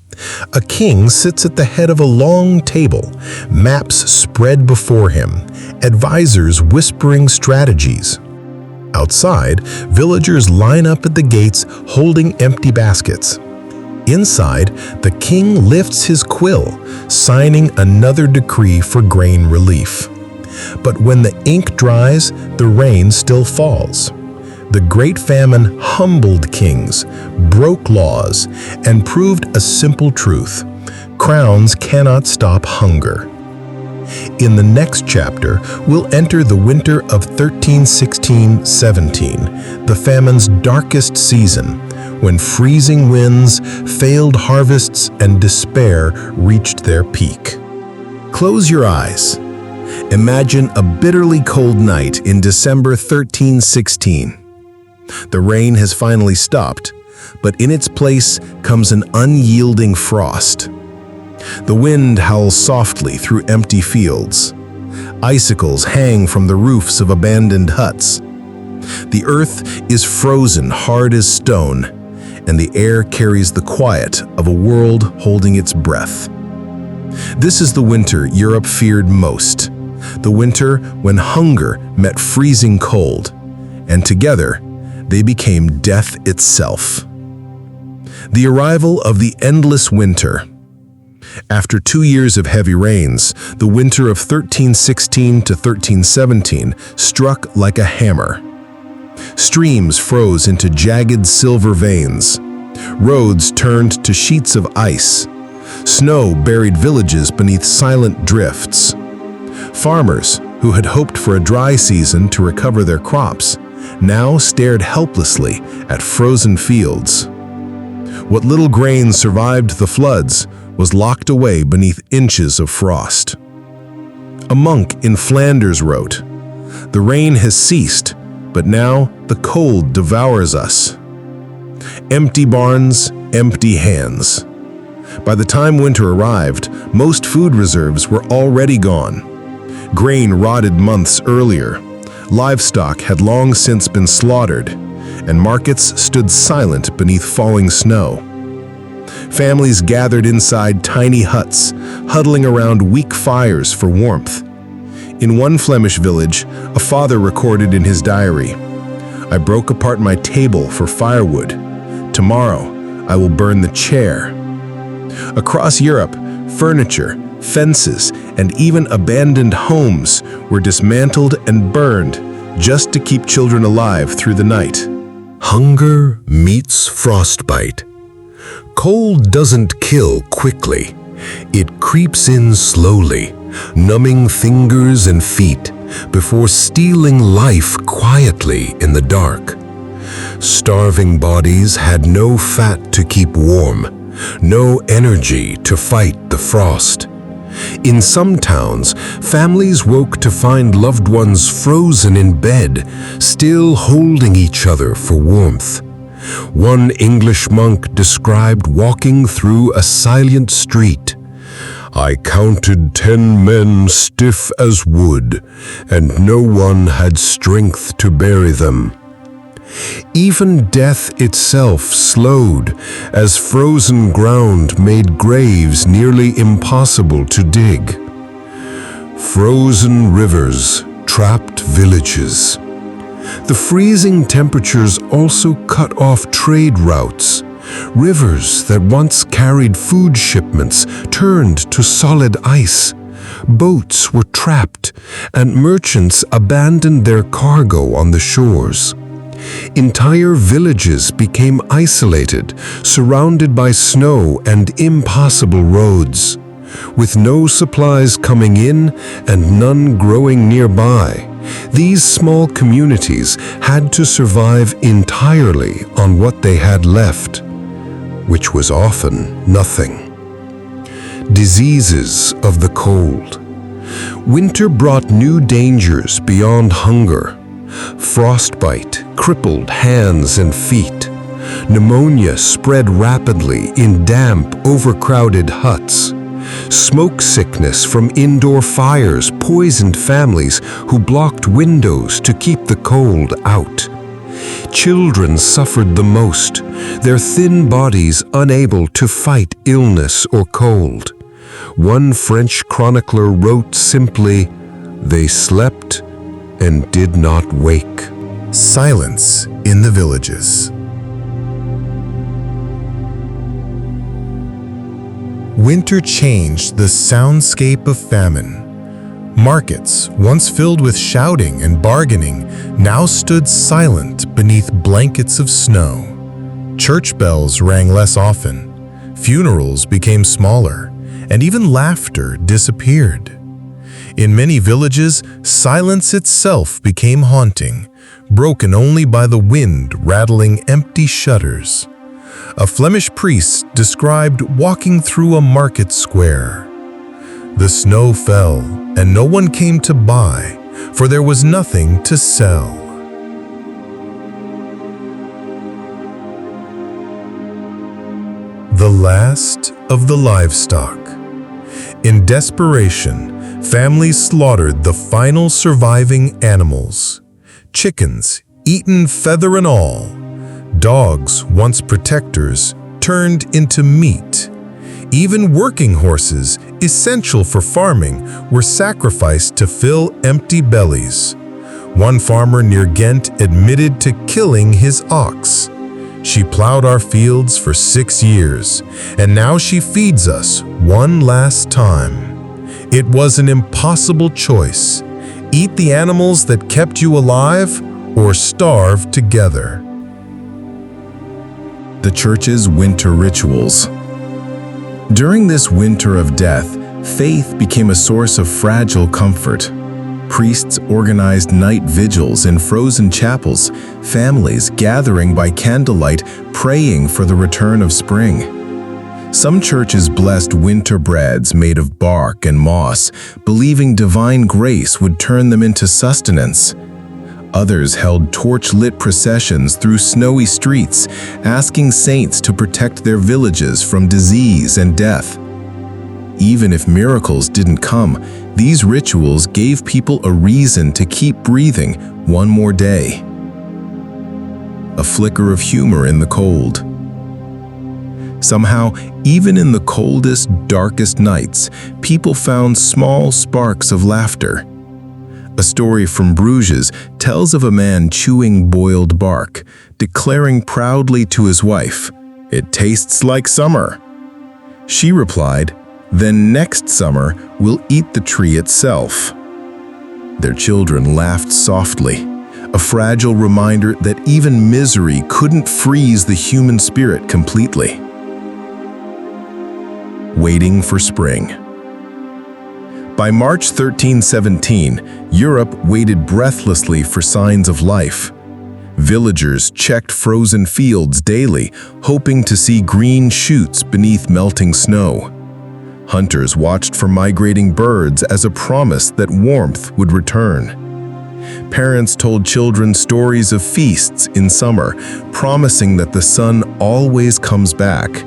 A king sits at the head of a long table, maps spread before him, advisors whispering strategies. Outside, villagers line up at the gates holding empty baskets. Inside, the king lifts his quill, signing another decree for grain relief. But when the ink dries, the rain still falls. The Great Famine humbled kings, broke laws, and proved a simple truth: crowns cannot stop hunger. In the next chapter, we'll enter the winter of 1316-17, the famine's darkest season, when freezing winds, failed harvests, and despair reached their peak. Close your eyes. Imagine a bitterly cold night in December 1316. The rain has finally stopped, but in its place comes an unyielding frost. The wind howls softly through empty fields. Icicles hang from the roofs of abandoned huts. The earth is frozen hard as stone, and the air carries the quiet of a world holding its breath. This is the winter Europe feared most, the winter when hunger met freezing cold, and together they became death itself. The arrival of the endless winter. After 2 years of heavy rains, the winter of 1316 to 1317 struck like a hammer. Streams froze into jagged silver veins. Roads turned to sheets of ice. Snow buried villages beneath silent drifts. Farmers, who had hoped for a dry season to recover their crops, now stared helplessly at frozen fields. What little grain survived the floods was locked away beneath inches of frost. A monk in Flanders wrote, "The rain has ceased, but now the cold devours us." Empty barns, empty hands. By the time winter arrived, most food reserves were already gone. Grain rotted months earlier. Livestock had long since been slaughtered, and markets stood silent beneath falling snow. Families gathered inside tiny huts, huddling around weak fires for warmth. In one Flemish village, a father recorded in his diary, "I broke apart my table for firewood. Tomorrow, I will burn the chair." Across Europe, furniture, fences, and even abandoned homes were dismantled and burned just to keep children alive through the night. Hunger meets frostbite. Cold doesn't kill quickly. It creeps in slowly, numbing fingers and feet before stealing life quietly in the dark. Starving bodies had no fat to keep warm, no energy to fight the frost. In some towns, families woke to find loved ones frozen in bed, still holding each other for warmth. One English monk described walking through a silent street. "I counted 10 men stiff as wood, and no one had strength to bury them." Even death itself slowed as frozen ground made graves nearly impossible to dig. Frozen rivers trapped villages. The freezing temperatures also cut off trade routes. Rivers that once carried food shipments turned to solid ice. Boats were trapped, and merchants abandoned their cargo on the shores. Entire villages became isolated, surrounded by snow and impossible roads. With no supplies coming in and none growing nearby, these small communities had to survive entirely on what they had left, which was often nothing. Diseases of the cold. Winter brought new dangers beyond hunger. Frostbite crippled hands and feet. Pneumonia spread rapidly in damp, overcrowded huts. Smoke sickness from indoor fires poisoned families who blocked windows to keep the cold out. Children suffered the most, their thin bodies unable to fight illness or cold. One French chronicler wrote simply, "They slept and did not wake." Silence in the villages. Winter changed the soundscape of famine. Markets, once filled with shouting and bargaining, now stood silent beneath blankets of snow. Church bells rang less often, funerals became smaller, and even laughter disappeared. In many villages, silence itself became haunting, broken only by the wind rattling empty shutters. A Flemish priest described walking through a market square. The snow fell, and no one came to buy, for there was nothing to sell. The last of the livestock. In desperation, families slaughtered the final surviving animals. Chickens, eaten feather and all. Dogs, once protectors, turned into meat. Even working horses, essential for farming, were sacrificed to fill empty bellies. One farmer near Ghent admitted to killing his ox. She plowed our fields for 6 years, and now she feeds us one last time. It was an impossible choice. Eat the animals that kept you alive, or starve together. The Church's winter rituals. During this winter of death, faith became a source of fragile comfort. Priests organized night vigils in frozen chapels, families gathering by candlelight, praying for the return of spring. Some churches blessed winter breads made of bark and moss, believing divine grace would turn them into sustenance. Others held torch-lit processions through snowy streets, asking saints to protect their villages from disease and death. Even if miracles didn't come, these rituals gave people a reason to keep breathing one more day. A flicker of humor in the cold. Somehow, even in the coldest, darkest nights, people found small sparks of laughter. A story from Bruges tells of a man chewing boiled bark, declaring proudly to his wife, "It tastes like summer." She replied, "Then next summer we'll eat the tree itself." Their children laughed softly, a fragile reminder that even misery couldn't freeze the human spirit completely. Waiting for spring. By March 1317, Europe waited breathlessly for signs of life. Villagers checked frozen fields daily, hoping to see green shoots beneath melting snow. Hunters watched for migrating birds as a promise that warmth would return. Parents told children stories of feasts in summer, promising that the sun always comes back.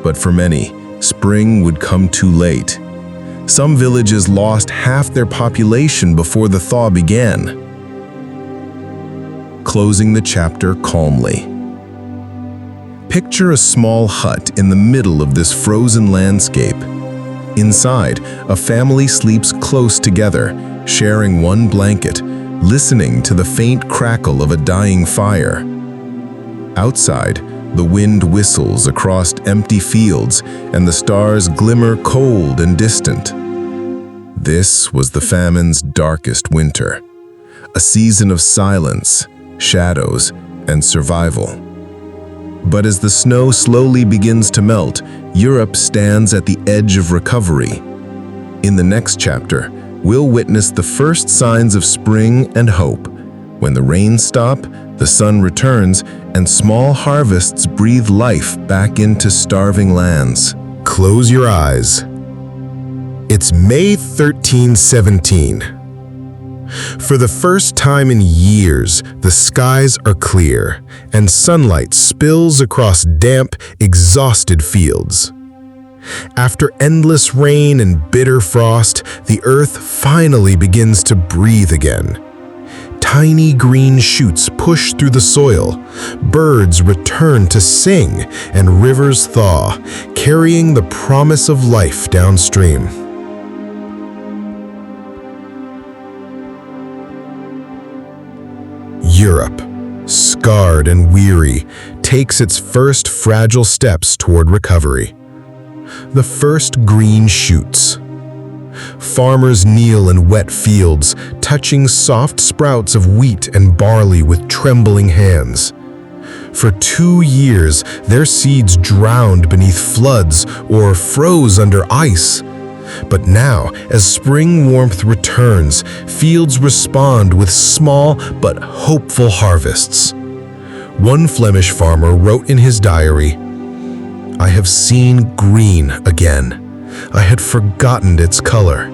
But for many, spring would come too late. Some villages lost half their population before the thaw began. Closing the chapter calmly. Picture a small hut in the middle of this frozen landscape. Inside, a family sleeps close together, sharing one blanket, listening to the faint crackle of a dying fire. Outside, the wind whistles across empty fields, and the stars glimmer cold and distant. This was the famine's darkest winter, a season of silence, shadows, and survival. But as the snow slowly begins to melt, Europe stands at the edge of recovery. In the next chapter, we'll witness the first signs of spring and hope. When the rains stop, the sun returns, and small harvests breathe life back into starving lands. Close your eyes. It's May 1317. For the first time in years, the skies are clear, and sunlight spills across damp, exhausted fields. After endless rain and bitter frost, the earth finally begins to breathe again. Tiny green shoots push through the soil, birds return to sing, and rivers thaw, carrying the promise of life downstream. Europe, scarred and weary, takes its first fragile steps toward recovery. The first green shoots. Farmers kneel in wet fields, touching soft sprouts of wheat and barley with trembling hands. For 2 years, their seeds drowned beneath floods or froze under ice. But now, as spring warmth returns, fields respond with small but hopeful harvests. One Flemish farmer wrote in his diary, "I have seen green again. I had forgotten its color."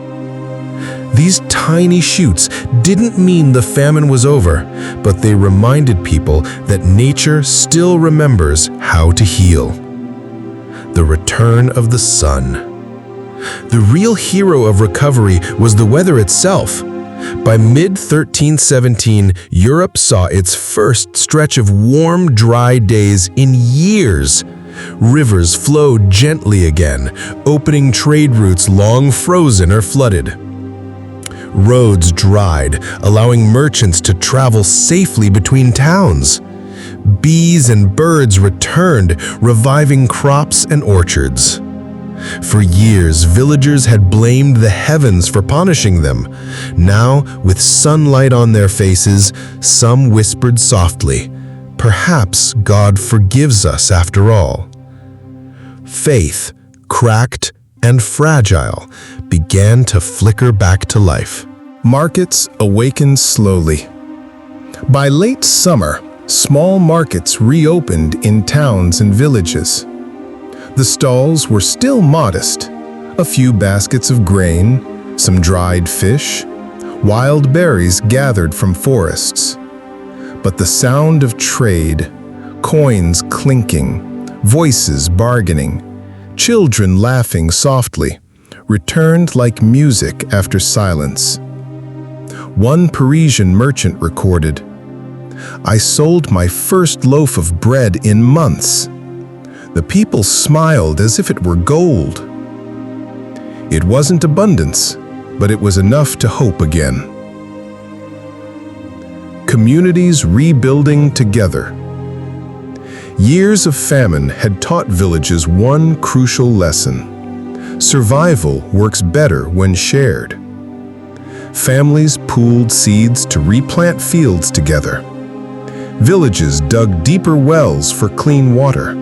These tiny shoots didn't mean the famine was over, but they reminded people that nature still remembers how to heal. The return of the sun. The real hero of recovery was the weather itself. By mid-1317, Europe saw its first stretch of warm, dry days in years. Rivers flowed gently again, opening trade routes long frozen or flooded. Roads dried, allowing merchants to travel safely between towns. Bees and birds returned, reviving crops and orchards. For years, villagers had blamed the heavens for punishing them. Now, with sunlight on their faces, some whispered softly, "Perhaps God forgives us after all." Faith, cracked and fragile, began to flicker back to life. Markets awakened slowly. By late summer, small markets reopened in towns and villages. The stalls were still modest, a few baskets of grain, some dried fish, wild berries gathered from forests. But the sound of trade, coins clinking, voices bargaining, children laughing softly, returned like music after silence. One Parisian merchant recorded, "I sold my first loaf of bread in months. The people smiled as if it were gold." It wasn't abundance, but it was enough to hope again. Communities rebuilding together. Years of famine had taught villages one crucial lesson. Survival works better when shared. Families pooled seeds to replant fields together. Villages dug deeper wells for clean water.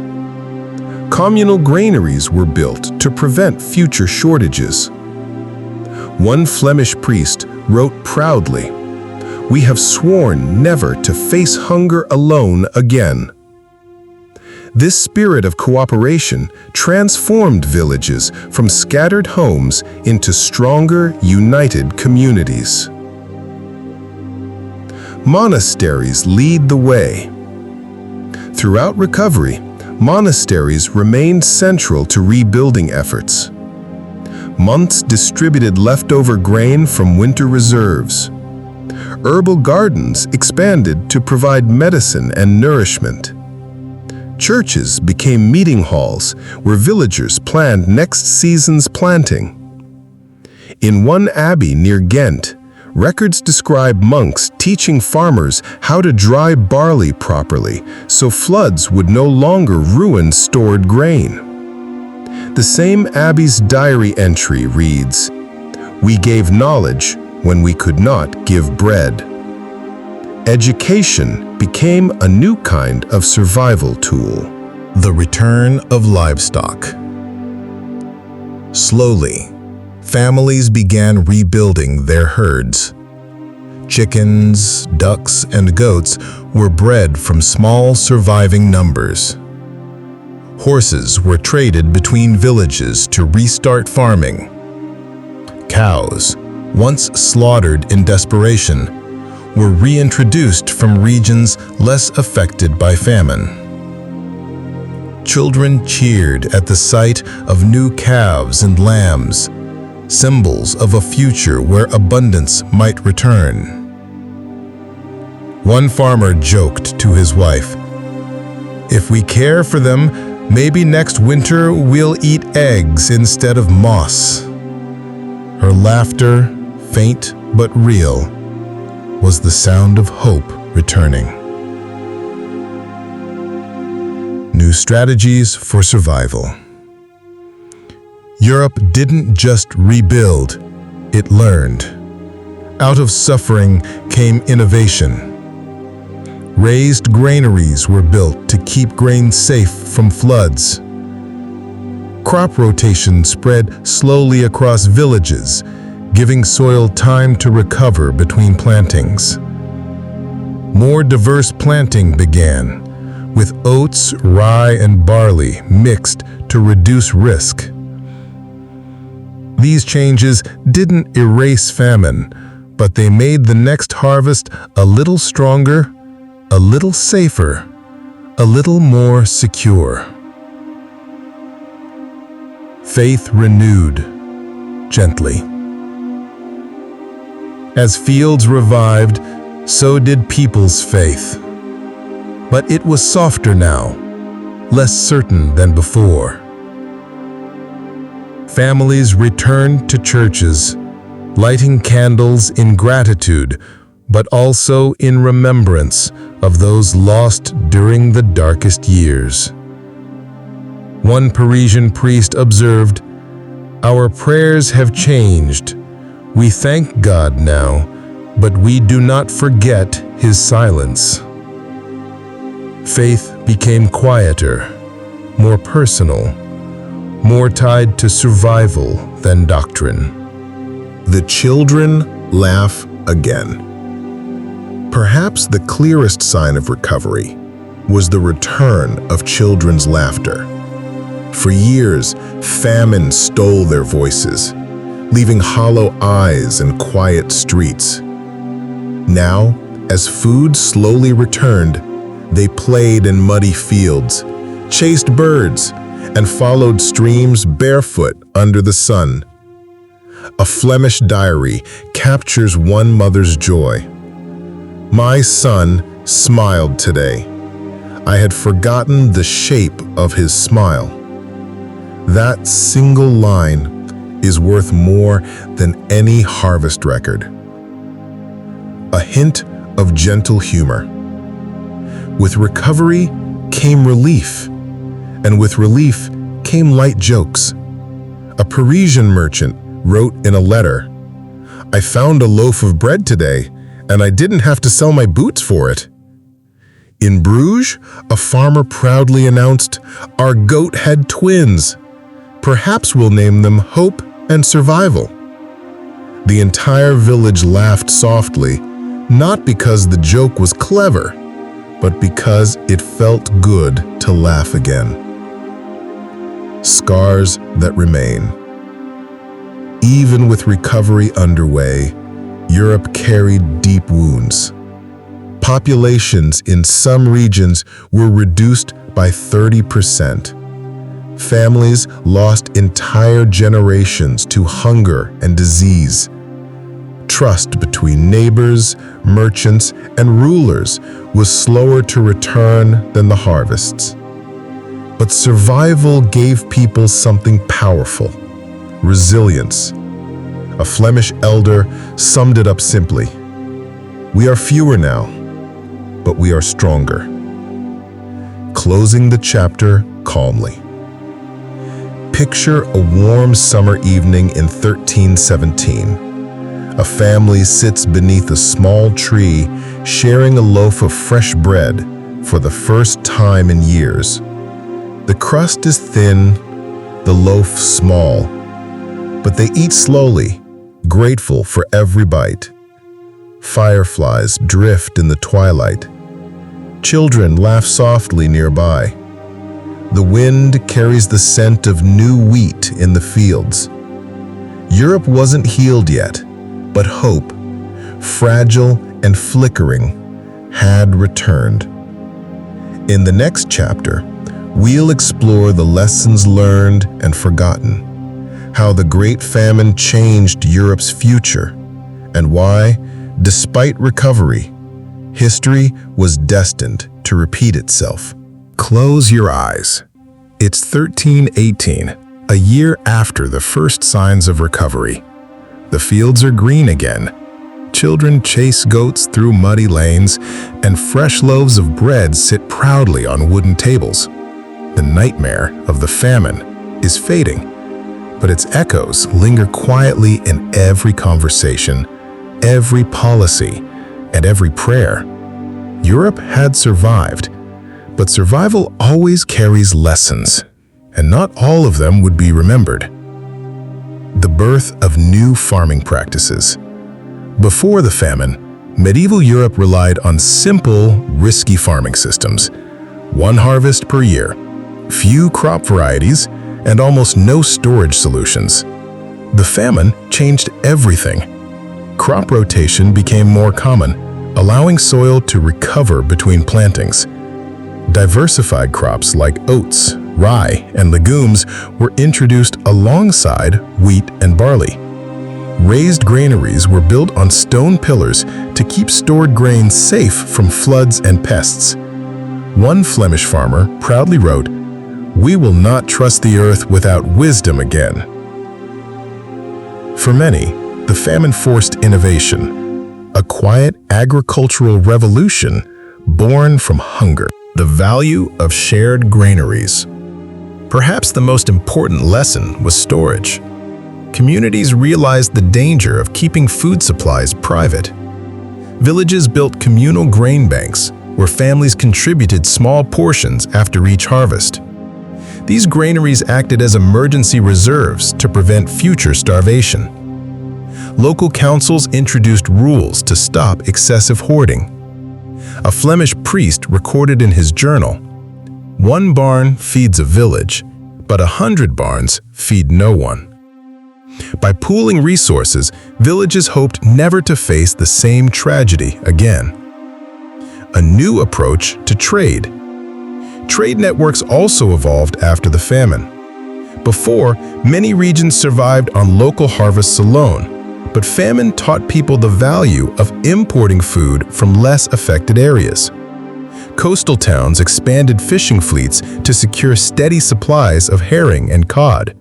Communal granaries were built to prevent future shortages. One Flemish priest wrote proudly, "We have sworn never to face hunger alone again." This spirit of cooperation transformed villages from scattered homes into stronger, united communities. Monasteries lead the way. Throughout recovery, monasteries remained central to rebuilding efforts. Monks distributed leftover grain from winter reserves. Herbal gardens expanded to provide medicine and nourishment. Churches became meeting halls where villagers planned next season's planting. In one abbey near Ghent, records describe monks teaching farmers how to dry barley properly so floods would no longer ruin stored grain. The same abbey's diary entry reads, "We gave knowledge when we could not give bread." Education became a new kind of survival tool. The return of livestock. Slowly, families began rebuilding their herds. Chickens, ducks, and goats were bred from small surviving numbers. Horses were traded between villages to restart farming. cows, once slaughtered in desperation, were reintroduced from regions less affected by famine. Children cheered at the sight of new calves and lambs, symbols of a future where abundance might return. One farmer joked to his wife, "If we care for them, maybe next winter we'll eat eggs instead of moss." Her laughter, faint but real, was the sound of hope returning. New strategies for survival. Europe didn't just rebuild, it learned. Out of suffering came innovation. Raised granaries were built to keep grain safe from floods. Crop rotation spread slowly across villages, giving soil time to recover between plantings. More diverse planting began, with oats, rye, and barley mixed to reduce risk. These changes didn't erase famine, but they made the next harvest a little stronger, a little safer, a little more secure. Faith renewed, gently. As fields revived, so did people's faith. But it was softer now, less certain than before. Families returned to churches, lighting candles in gratitude, but also in remembrance of those lost during the darkest years. One Parisian priest observed, "Our prayers have changed. We thank God now, but we do not forget His silence." Faith became quieter, more personal, more tied to survival than doctrine. The children laugh again. Perhaps the clearest sign of recovery was the return of children's laughter. For years, famine stole their voices, leaving hollow eyes and quiet streets. Now, as food slowly returned, they played in muddy fields, chased birds, and followed streams barefoot under the sun. A Flemish diary captures one mother's joy. "My son smiled today. I had forgotten the shape of his smile." That single line is worth more than any harvest record. A hint of gentle humor. With recovery came relief, and with relief came light jokes. A Parisian merchant wrote in a letter, "I found a loaf of bread today, and I didn't have to sell my boots for it." In Bruges, a farmer proudly announced, "Our goat had twins. Perhaps we'll name them Hope and Survival." The entire village laughed softly, not because the joke was clever, but because it felt good to laugh again. Scars that remain. Even with recovery underway, Europe carried deep wounds. Populations in some regions were reduced by 30%. Families lost entire generations to hunger and disease. Trust between neighbors, merchants, and rulers was slower to return than the harvests. But survival gave people something powerful: resilience. A Flemish elder summed it up simply: "We are fewer now, but we are stronger." Closing the chapter calmly. Picture a warm summer evening in 1317. A family sits beneath a small tree, sharing a loaf of fresh bread for the first time in years. The crust is thin, the loaf small, but they eat slowly, grateful for every bite. Fireflies drift in the twilight. Children laugh softly nearby. The wind carries the scent of new wheat in the fields. Europe wasn't healed yet, but hope, fragile and flickering, had returned. In the next chapter, we'll explore the lessons learned and forgotten, how the Great Famine changed Europe's future, and why, despite recovery, history was destined to repeat itself. Close your eyes. It's 1318, a year after the first signs of recovery. The fields are green again. Children chase goats through muddy lanes, and fresh loaves of bread sit proudly on wooden tables. The nightmare of the famine is fading, but its echoes linger quietly in every conversation, every policy, and every prayer. Europe had survived, but survival always carries lessons, and not all of them would be remembered. The birth of new farming practices. Before the famine, medieval Europe relied on simple, risky farming systems. One harvest per year, few crop varieties, and almost no storage solutions. The famine changed everything. Crop rotation became more common, allowing soil to recover between plantings. Diversified crops like oats, rye, and legumes were introduced alongside wheat and barley. Raised granaries were built on stone pillars to keep stored grain safe from floods and pests. One Flemish farmer proudly wrote, "We will not trust the earth without wisdom again." For many, the famine forced innovation, a quiet agricultural revolution born from hunger. The value of shared granaries. Perhaps the most important lesson was storage. Communities realized the danger of keeping food supplies private. Villages built communal grain banks where families contributed small portions after each harvest. These granaries acted as emergency reserves to prevent future starvation. Local councils introduced rules to stop excessive hoarding. A Flemish priest recorded in his journal, "One barn feeds a village, but 100 barns feed no one." By pooling resources, villages hoped never to face the same tragedy again. A new approach to trade. Trade networks also evolved after the famine. Before, many regions survived on local harvests alone, but famine taught people the value of importing food from less affected areas. Coastal towns expanded fishing fleets to secure steady supplies of herring and cod.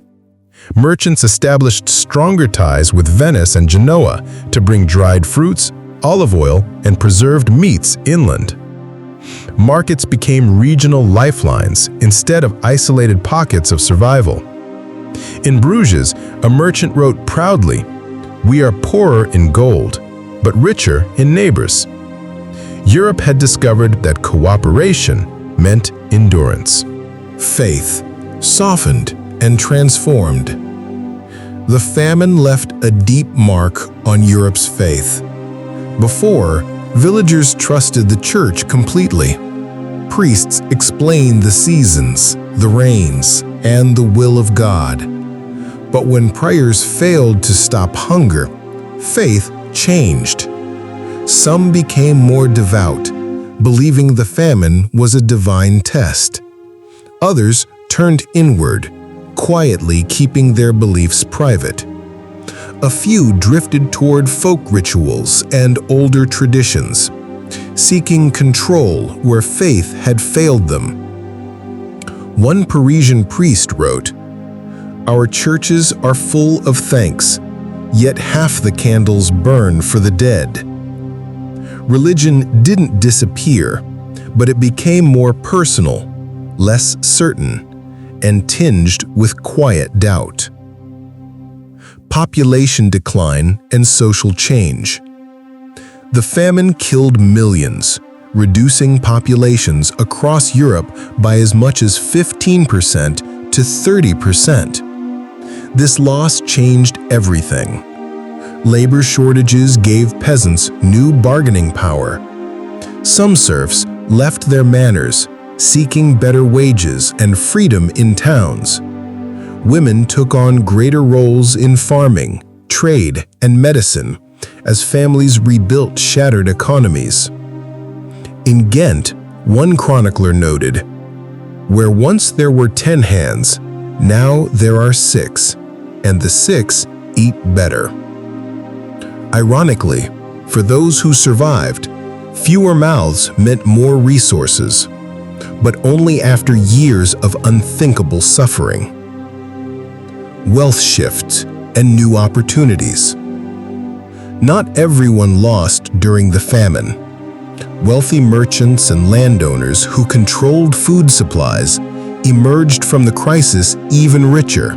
Merchants established stronger ties with Venice and Genoa to bring dried fruits, olive oil, and preserved meats inland. Markets became regional lifelines instead of isolated pockets of survival. In Bruges, a merchant wrote proudly, "We are poorer in gold, but richer in neighbors." Europe had discovered that cooperation meant endurance. Faith, softened and transformed. The famine left a deep mark on Europe's faith. Before, villagers trusted the church completely. Priests explained the seasons, the rains, and the will of God. But when prayers failed to stop hunger, faith changed. Some became more devout, believing the famine was a divine test. Others turned inward, quietly keeping their beliefs private. A few drifted toward folk rituals and older traditions, seeking control where faith had failed them. One Parisian priest wrote, "Our churches are full of thanks, yet half the candles burn for the dead." Religion didn't disappear, but it became more personal, less certain, and tinged with quiet doubt. Population decline and social change. The famine killed millions, reducing populations across Europe by as much as 15% to 30%. This loss changed everything. Labor shortages gave peasants new bargaining power. Some serfs left their manors, seeking better wages and freedom in towns. Women took on greater roles in farming, trade, and medicine as families rebuilt shattered economies. In Ghent, one chronicler noted, "Where once there were 10 hands, now there are 6, and the 6 eat better." Ironically, for those who survived, fewer mouths meant more resources, but only after years of unthinkable suffering. Wealth shifts and new opportunities. Not everyone lost during the famine. Wealthy merchants and landowners who controlled food supplies emerged from the crisis even richer.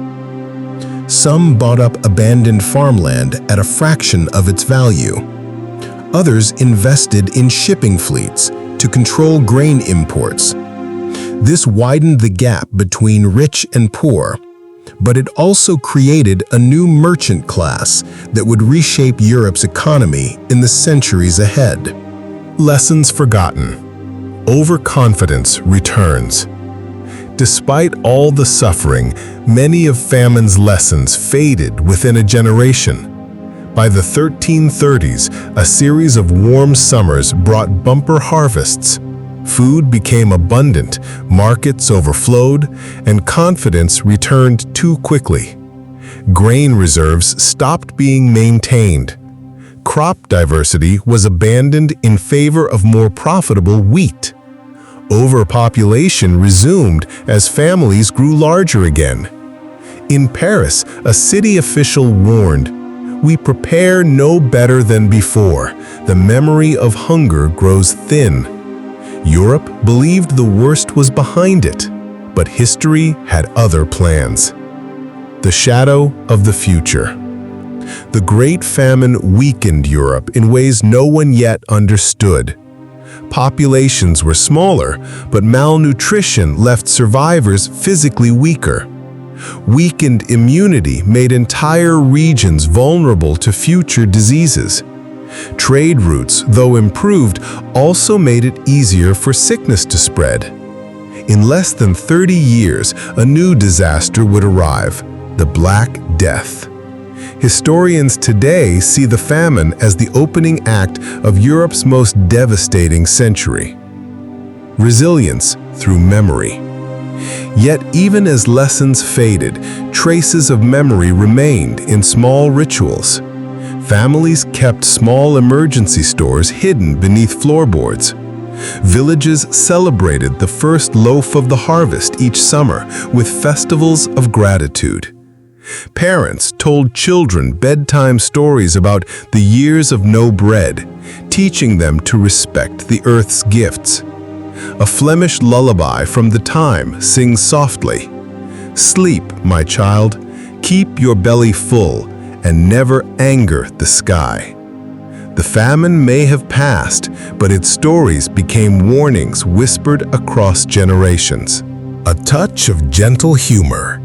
Some bought up abandoned farmland at a fraction of its value. Others invested in shipping fleets to control grain imports. This widened the gap between rich and poor, but it also created a new merchant class that would reshape Europe's economy in the centuries ahead. Lessons forgotten. Overconfidence returns. Despite all the suffering, many of famine's lessons faded within a generation. By the 1330s, a series of warm summers brought bumper harvests. Food became abundant, markets overflowed, and confidence returned too quickly. Grain reserves stopped being maintained. Crop diversity was abandoned in favor of more profitable wheat. Overpopulation resumed as families grew larger again. In Paris, a city official warned, "We prepare no better than before. The memory of hunger grows thin." Europe believed the worst was behind it, but history had other plans. The shadow of the future. The Great Famine weakened Europe in ways no one yet understood. Populations were smaller, but malnutrition left survivors physically weaker. Weakened immunity made entire regions vulnerable to future diseases. Trade routes, though improved, also made it easier for sickness to spread. In less than 30 years, a new disaster would arrive, the Black Death. Historians today see the famine as the opening act of Europe's most devastating century. Resilience through memory. Yet even as lessons faded, traces of memory remained in small rituals. Families kept small emergency stores hidden beneath floorboards. Villages celebrated the first loaf of the harvest each summer with festivals of gratitude. Parents told children bedtime stories about the years of no bread, teaching them to respect the earth's gifts. A Flemish lullaby from the time sings softly, "Sleep, my child, keep your belly full, and never anger the sky." The famine may have passed, but its stories became warnings whispered across generations. A touch of gentle humor.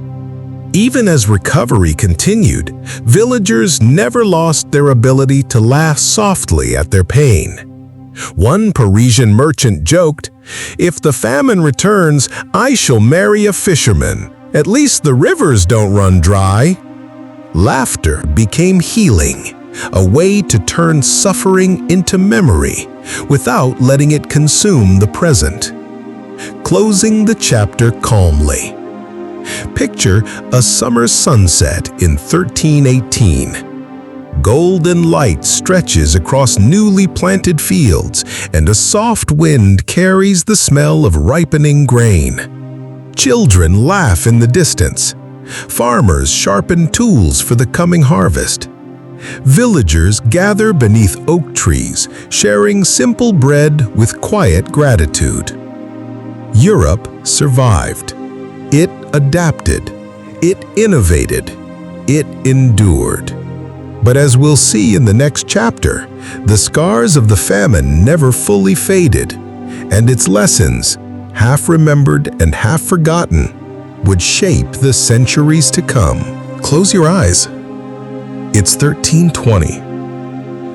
Even as recovery continued, villagers never lost their ability to laugh softly at their pain. One Parisian merchant joked, "If the famine returns, I shall marry a fisherman. At least the rivers don't run dry." Laughter became healing, a way to turn suffering into memory without letting it consume the present. Closing the chapter calmly. Picture a summer sunset in 1318. Golden light stretches across newly planted fields, and a soft wind carries the smell of ripening grain. Children laugh in the distance. Farmers sharpen tools for the coming harvest. Villagers gather beneath oak trees, sharing simple bread with quiet gratitude. Europe survived. It adapted. It innovated. It endured. But as we'll see in the next chapter, the scars of the famine never fully faded, and its lessons, half remembered and half forgotten, would shape the centuries to come. Close your eyes. It's 1320.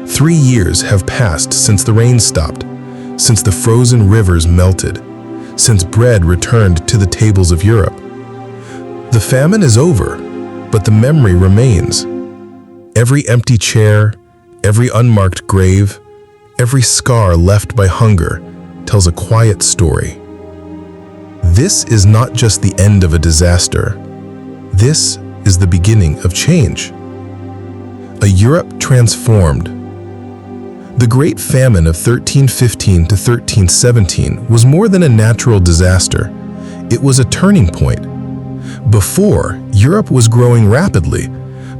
3 years have passed since the rain stopped, since the frozen rivers melted, since bread returned to the tables of Europe. The famine is over, but the memory remains. Every empty chair, every unmarked grave, every scar left by hunger tells a quiet story. This is not just the end of a disaster. This is the beginning of change. A Europe transformed. The Great Famine of 1315 to 1317 was more than a natural disaster. It was a turning point. Before, Europe was growing rapidly.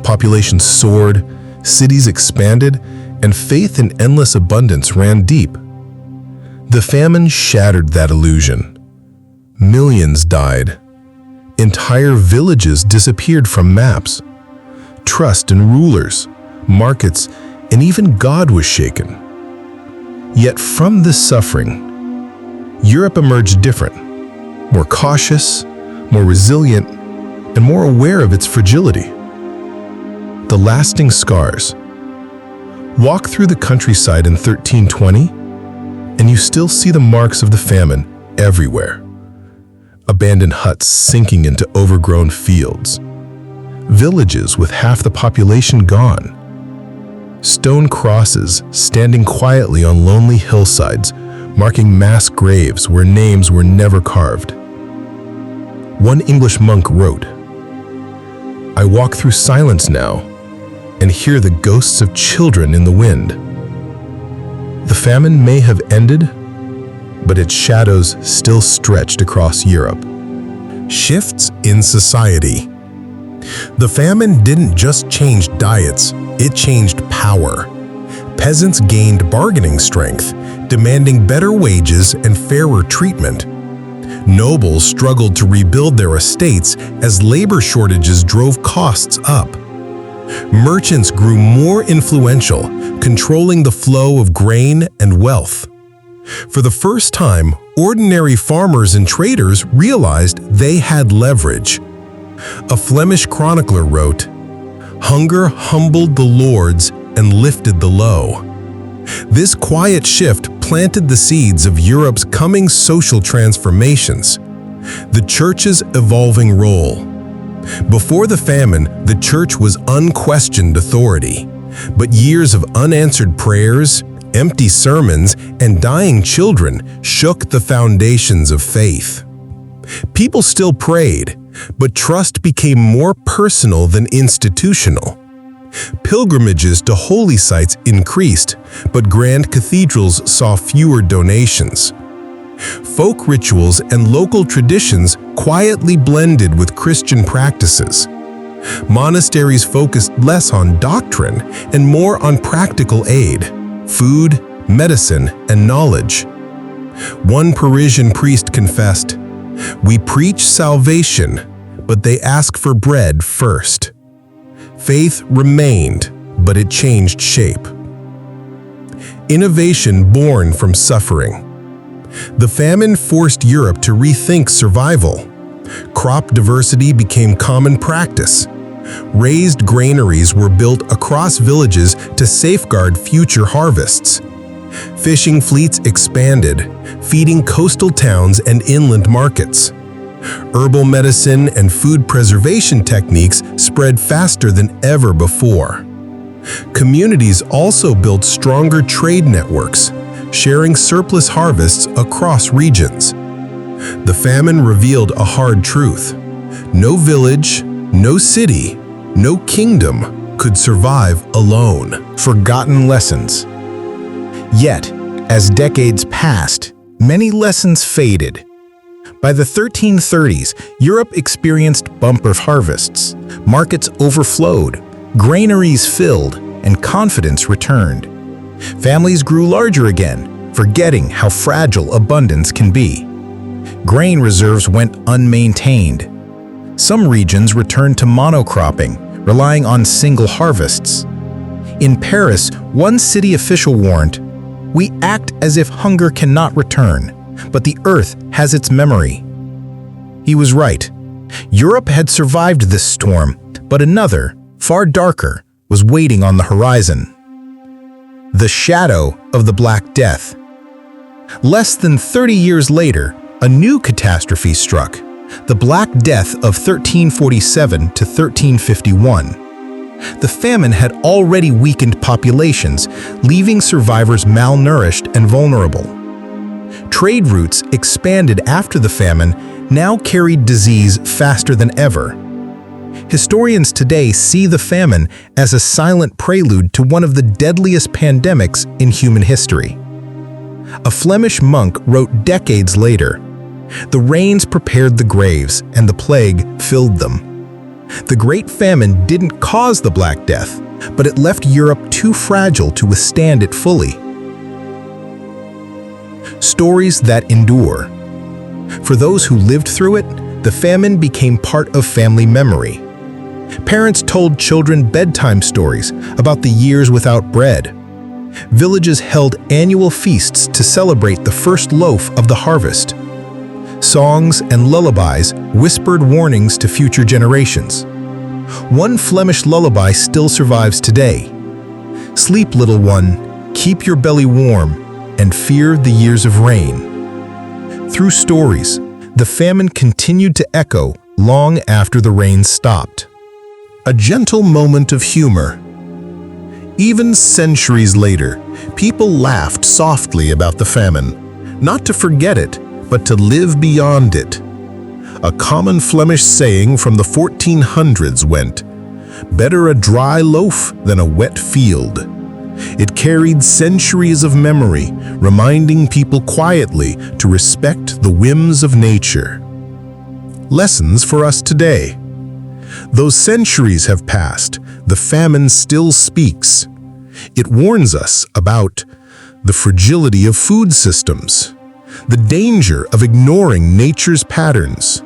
Population soared, cities expanded, and faith in endless abundance ran deep. The famine shattered that illusion. Millions died. Entire villages disappeared from maps. Trust in rulers, markets, and even God was shaken. Yet from this suffering, Europe emerged different, more cautious, more resilient, and more aware of its fragility. The lasting scars. Walk through the countryside in 1320, and you still see the marks of the famine everywhere. Abandoned huts sinking into overgrown fields. Villages with half the population gone. Stone crosses standing quietly on lonely hillsides, marking mass graves where names were never carved. One English monk wrote, "I walk through silence now and hear the ghosts of children in the wind." The famine may have ended, but its shadows still stretched across Europe. Shifts in society. The famine didn't just change diets, it changed power. Peasants gained bargaining strength, demanding better wages and fairer treatment. Nobles struggled to rebuild their estates as labor shortages drove costs up. Merchants grew more influential, controlling the flow of grain and wealth. For the first time, ordinary farmers and traders realized they had leverage. A Flemish chronicler wrote, "Hunger humbled the lords and lifted the low." This quiet shift planted the seeds of Europe's coming social transformations. The church's evolving role. Before the famine, the church was unquestioned authority, but years of unanswered prayers, empty sermons, and dying children shook the foundations of faith. People still prayed, but trust became more personal than institutional. Pilgrimages to holy sites increased, but grand cathedrals saw fewer donations. Folk rituals and local traditions quietly blended with Christian practices. Monasteries focused less on doctrine and more on practical aid, food, medicine, and knowledge. One Parisian priest confessed, "We preach salvation, but they ask for bread first." Faith remained, but it changed shape. Innovation born from suffering. The famine forced Europe to rethink survival. Crop diversity became common practice. Raised granaries were built across villages to safeguard future harvests. Fishing fleets expanded, feeding coastal towns and inland markets. Herbal medicine and food preservation techniques spread faster than ever before. Communities also built stronger trade networks, sharing surplus harvests across regions. The famine revealed a hard truth. No village, no city, no kingdom could survive alone. Forgotten lessons. Yet, as decades passed, many lessons faded. By the 1330s, Europe experienced bumper harvests. Markets overflowed, granaries filled, and confidence returned. Families grew larger again, forgetting how fragile abundance can be. Grain reserves went unmaintained. Some regions returned to monocropping, relying on single harvests. In Paris, one city official warned, "We act as if hunger cannot return, but the earth has its memory." He was right. Europe had survived this storm, but another, far darker, was waiting on the horizon. The shadow of the Black Death. Less than 30 years later, a new catastrophe struck, the Black Death of 1347 to 1351. The famine had already weakened populations, leaving survivors malnourished and vulnerable. Trade routes expanded after the famine now carried disease faster than ever. Historians today see the famine as a silent prelude to one of the deadliest pandemics in human history. A Flemish monk wrote decades later, "The rains prepared the graves, and the plague filled them." The Great Famine didn't cause the Black Death, but it left Europe too fragile to withstand it fully. Stories that endure. For those who lived through it, the famine became part of family memory. Parents told children bedtime stories about the years without bread. Villages held annual feasts to celebrate the first loaf of the harvest. Songs and lullabies whispered warnings to future generations. One Flemish lullaby still survives today. "Sleep, little one, keep your belly warm, and fear the years of rain." Through stories, the famine continued to echo long after the rain stopped. A gentle moment of humor. Even centuries later, people laughed softly about the famine, not to forget it, but to live beyond it. A common Flemish saying from the 1400s went, "Better a dry loaf than a wet field." It carried centuries of memory, reminding people quietly to respect the whims of nature. Lessons for us today. Though centuries have passed, the famine still speaks. It warns us about the fragility of food systems, the danger of ignoring nature's patterns,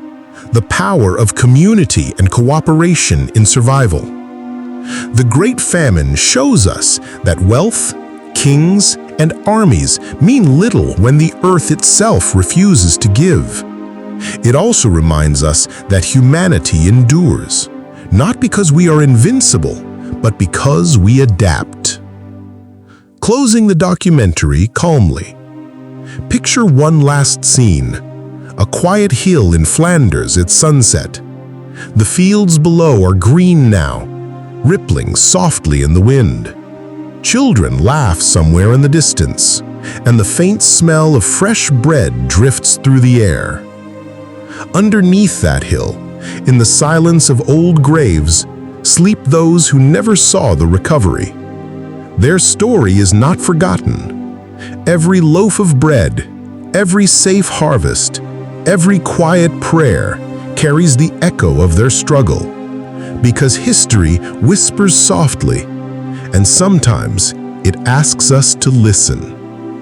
the power of community and cooperation in survival. The Great Famine shows us that wealth, kings, and armies mean little when the earth itself refuses to give. It also reminds us that humanity endures, not because we are invincible, but because we adapt. Closing the documentary calmly. Picture one last scene, a quiet hill in Flanders at sunset. The fields below are green now, rippling softly in the wind. Children laugh somewhere in the distance, and the faint smell of fresh bread drifts through the air. Underneath that hill, in the silence of old graves, sleep those who never saw the recovery. Their story is not forgotten. Every loaf of bread, every safe harvest, every quiet prayer carries the echo of their struggle. Because history whispers softly, and sometimes it asks us to listen.